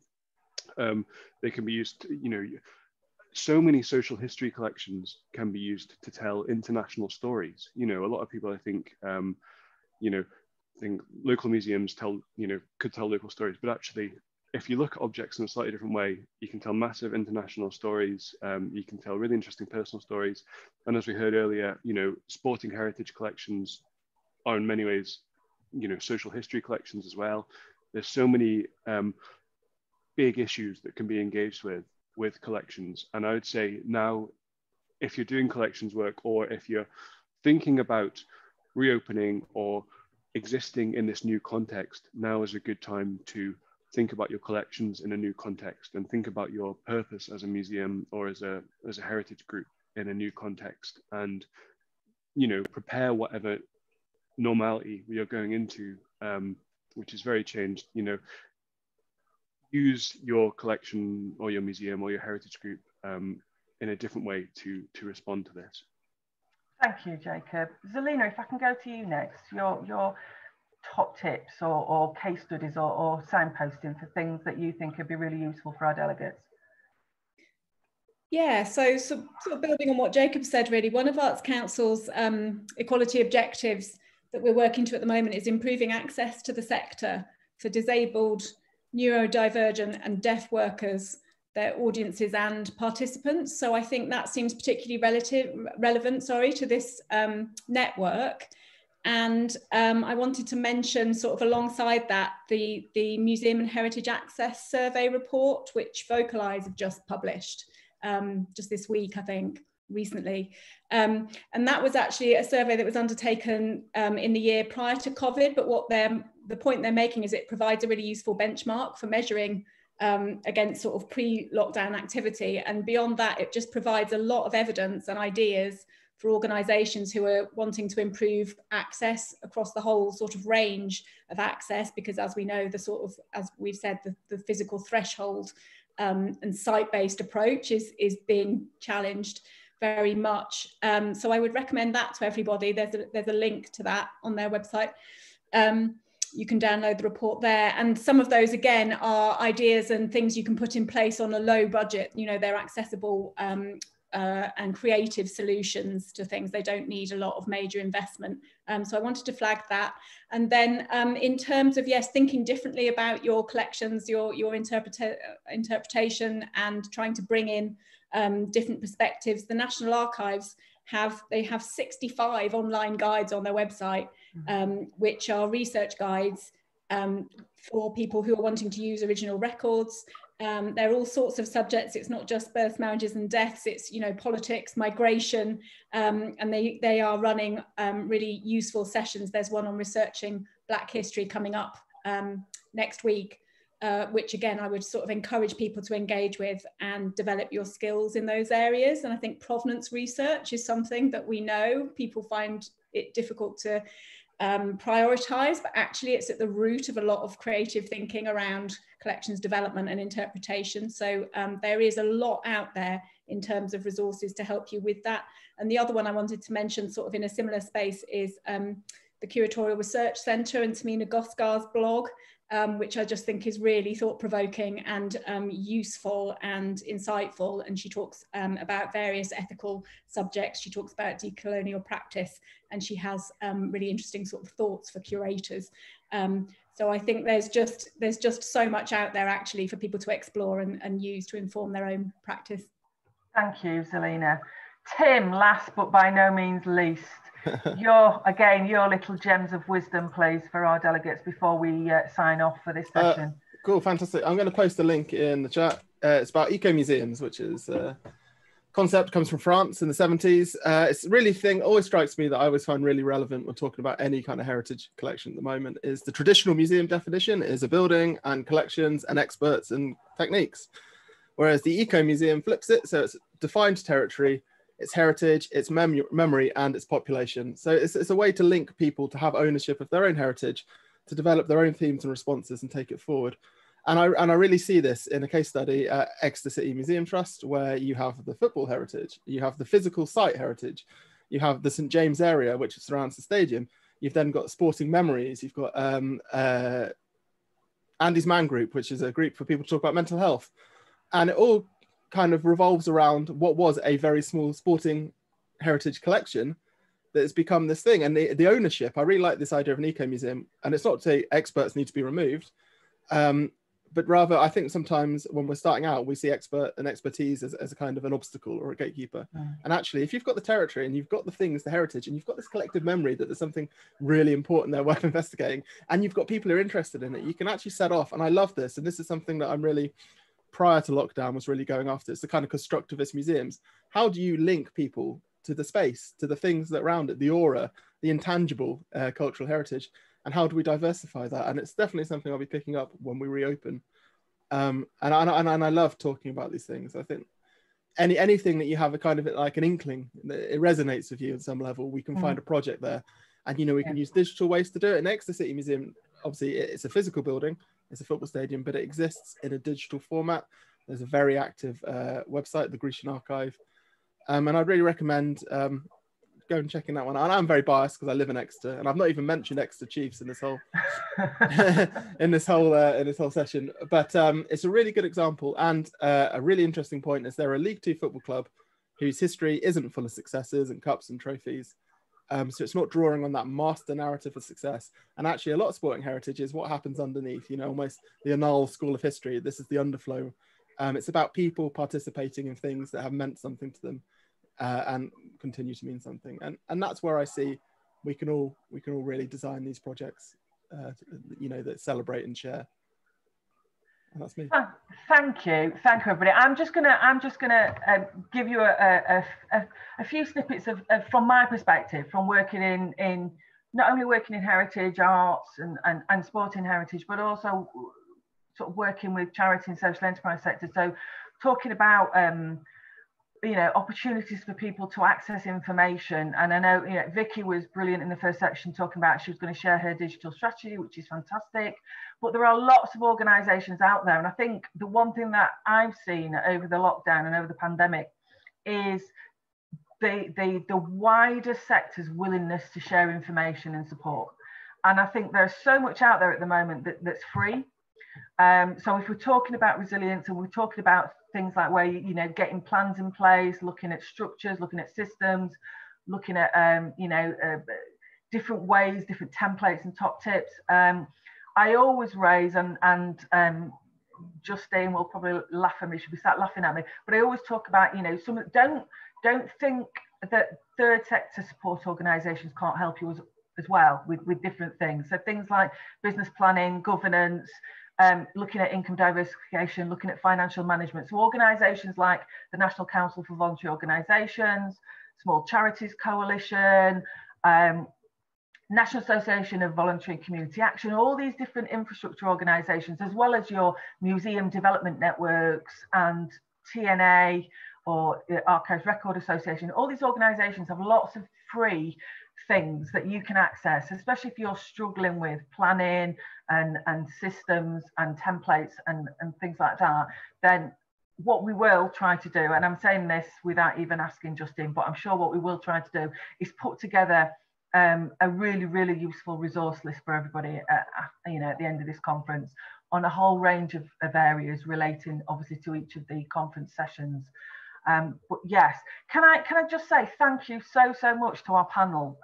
they can be used to, so many social history collections can be used to tell international stories. A lot of people, I think, think local museums could tell local stories, but actually, if you look at objects in a slightly different way, you can tell massive international stories. You can tell really interesting personal stories. And as we heard earlier, sporting heritage collections are in many ways, social history collections as well. There's so many big issues that can be engaged with collections. And I would say now, if you're doing collections work, or if you're thinking about reopening or existing in this new context, now is a good time to think about your collections in a new context, and think about your purpose as a museum or as a heritage group in a new context, and prepare whatever normality we are going into, which is very changed. Use your collection or your museum or your heritage group in a different way to respond to this. Thank you, Jacob. Zelina, if I can go to you next, your top tips or case studies or signposting for things that you think would be really useful for our delegates. Yeah, so sort of building on what Jacob said, really, one of Arts Council's equality objectives that we're working to at the moment is improving access to the sector for disabled, neurodivergent and deaf workers, their audiences and participants. So I think that seems particularly relevant to this network. And I wanted to mention sort of alongside that, the Museum and Heritage Access Survey report, which Vocalise have just published just this week, I think, recently. And that was actually a survey that was undertaken in the year prior to COVID, but the point they're making is it provides a really useful benchmark for measuring against sort of pre-lockdown activity. And beyond that, it just provides a lot of evidence and ideas for organisations who are wanting to improve access across the whole sort of range of access, because as we know, the sort of, as we've said, the physical threshold and site-based approach is being challenged very much. So I would recommend that to everybody. There's a link to that on their website. You can download the report there. And some of those, again, are ideas and things you can put in place on a low budget. You know, they're accessible and creative solutions to things. They don't need a lot of major investment. So I wanted to flag that. And then in terms of, yes, thinking differently about your collections, your interpretation and trying to bring in different perspectives, the National Archives have 65 online guides on their website, which are research guides for people who are wanting to use original records. There are all sorts of subjects. It's not just births, marriages and deaths. It's, you know, politics, migration, and they are running really useful sessions. There's one on researching Black history coming up next week, which again, I would sort of encourage people to engage with and develop your skills in those areas. And I think provenance research is something that we know people find it difficult to prioritise, but actually it's at the root of a lot of creative thinking around collections development and interpretation. So there is a lot out there in terms of resources to help you with that. And the other one I wanted to mention, sort of in a similar space, is the Curatorial Research Centre and Tamina Goskar's blog, which I just think is really thought-provoking and useful and insightful. And she talks about various ethical subjects. She talks about decolonial practice, and she has really interesting sort of thoughts for curators. So I think there's just so much out there actually for people to explore and use to inform their own practice. Thank you, Zelina. Tim, last but by no means least, your little gems of wisdom, please, for our delegates before we sign off for this session. Cool, fantastic. I'm going to post a link in the chat. It's about eco-museums, which is a concept comes from France in the 70s. It's really always strikes me that I always find really relevant when talking about any kind of heritage collection at the moment is the traditional museum definition is a building and collections and experts and techniques. Whereas the eco-museum flips it, so it's defined territory, its heritage, its memory, and its population. So it's a way to link people to have ownership of their own heritage, to develop their own themes and responses and take it forward. And I really see this in a case study at Exeter City Museum Trust, where you have the football heritage, you have the physical site heritage, you have the St James area, which surrounds the stadium. You've then got sporting memories. You've got Andy's Man Group, which is a group for people to talk about mental health. And it all kind of revolves around what was a very small sporting heritage collection that has become this thing. And the ownership, I really like this idea of an eco-museum. And it's not to say experts need to be removed, but rather I think sometimes when we're starting out, we see expertise as a kind of an obstacle or a gatekeeper. And actually, if you've got the territory and you've got the things, the heritage, and you've got this collective memory that there's something really important there worth investigating, and you've got people who are interested in it, you can actually set off. And I love this. And this is something that I'm really, prior to lockdown, was really going after. It's the kind of constructivist museums. How do you link people to the space, to the things that around it, the aura, the intangible cultural heritage, and how do we diversify that? And it's definitely something I'll be picking up when we reopen. And I love talking about these things. I think anything that you have a kind of like an inkling, it resonates with you on some level, we can find a project there. And, you know, we can use digital ways to do it. And Exeter City Museum, obviously it's a physical building, it's a football stadium, but it exists in a digital format. There's a very active website, the Grecian Archive. And I'd really recommend go and check in that one out. And I'm very biased because I live in Exeter, and I've not even mentioned Exeter Chiefs in this whole in this whole session. But it's a really good example, and a really interesting point is they're a League Two football club whose history isn't full of successes and cups and trophies. So it's not drawing on that master narrative of success. And actually, a lot of sporting heritage is what happens underneath, you know, almost the annals school of history. This is the underflow. It's about people participating in things that have meant something to them and continue to mean something. And that's where I see we can all really design these projects, you know, that celebrate and share. And that's me. Thank you, everybody. I'm just gonna give you a few snippets of from my perspective, from working in not only working in heritage, arts and sporting heritage, but also sort of working with charity and social enterprise sectors. So talking about you know, opportunities for people to access information. And I know, you know, Vicky was brilliant in the first section talking about she was going to share her digital strategy, which is fantastic. But there are lots of organisations out there. And I think the one thing that I've seen over the lockdown and over the pandemic is the wider sector's willingness to share information and support. And I think there's so much out there at the moment that's free. So if we're talking about resilience and we're talking about things like where, you know, getting plans in place, looking at structures, looking at systems, looking at, you know, different ways, different templates and top tips. I always raise, and Justine will probably laugh at me, she'll be sat laughing at me, but I always talk about, you know, don't think that third sector support organisations can't help you as well with different things. So things like business planning, governance, looking at income diversification, looking at financial management. So organisations like the National Council for Voluntary Organisations, Small Charities Coalition, National Association of Voluntary and Community Action, all these different infrastructure organisations, as well as your museum development networks and TNA or Archives Record Association, all these organisations have lots of free things that you can access, especially if you're struggling with planning and systems and templates and things like that. Then what we will try to do, and I'm saying this without even asking Justine, but I'm sure what we will try to do is put together a really useful resource list for everybody you know, at the end of this conference on a whole range of areas relating obviously to each of the conference sessions. But yes, can I just say thank you so much to our panel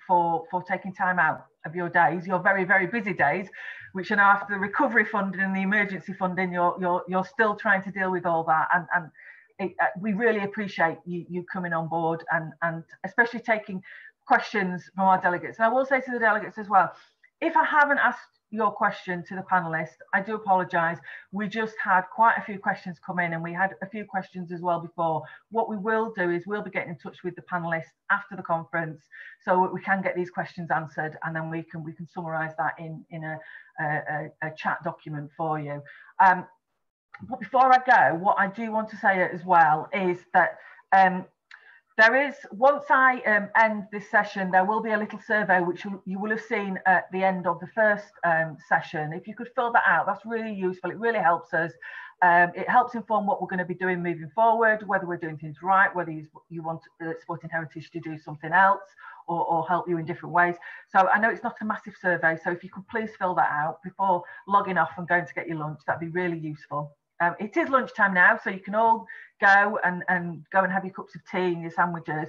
for taking time out of your days, your very busy days, which are now after the recovery funding and the emergency funding, you're still trying to deal with all that, and we really appreciate you coming on board and especially taking questions from our delegates. And I will say to the delegates as well, if I haven't asked your question to the panelists, I do apologise. We just had quite a few questions come in, and we had a few questions as well before. What we will do is we'll be getting in touch with the panelists after the conference so we can get these questions answered, and then we can summarise that in a chat document for you. But before I go, what I do want to say as well is that there is, once I end this session, there will be a little survey which you will have seen at the end of the first session. If you could fill that out, that's really useful. It really helps us. It helps inform what we're going to be doing moving forward, whether we're doing things right, whether you want Sporting Heritage to do something else or help you in different ways. So I know it's not a massive survey, so if you could please fill that out before logging off and going to get your lunch, that'd be really useful. It is lunchtime now, so you can all go and have your cups of tea and your sandwiches.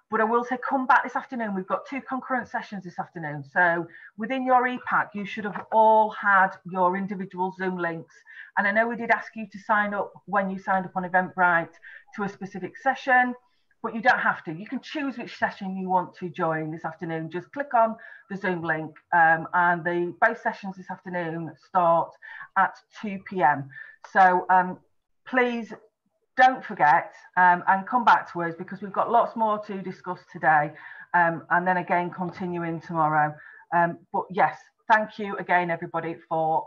But I will say, come back this afternoon. We've got 2 concurrent sessions this afternoon. So within your EPAC, you should have all had your individual Zoom links. And I know we did ask you to sign up when you signed up on Eventbrite to a specific session, but you don't have to. You can choose which session you want to join this afternoon. Just click on the Zoom link, and both sessions this afternoon start at 2 p.m. So please don't forget and come back to us, because we've got lots more to discuss today, and then again continuing tomorrow. But yes, thank you again everybody for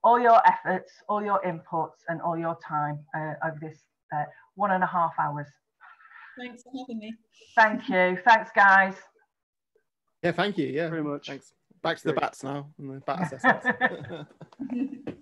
all your efforts, all your inputs and all your time over this 1.5 hours. Thanks for having me. Thank you. Thanks guys. Yeah, thank you. Yeah, very much. Thanks. Back to the bats now and the bat assessments.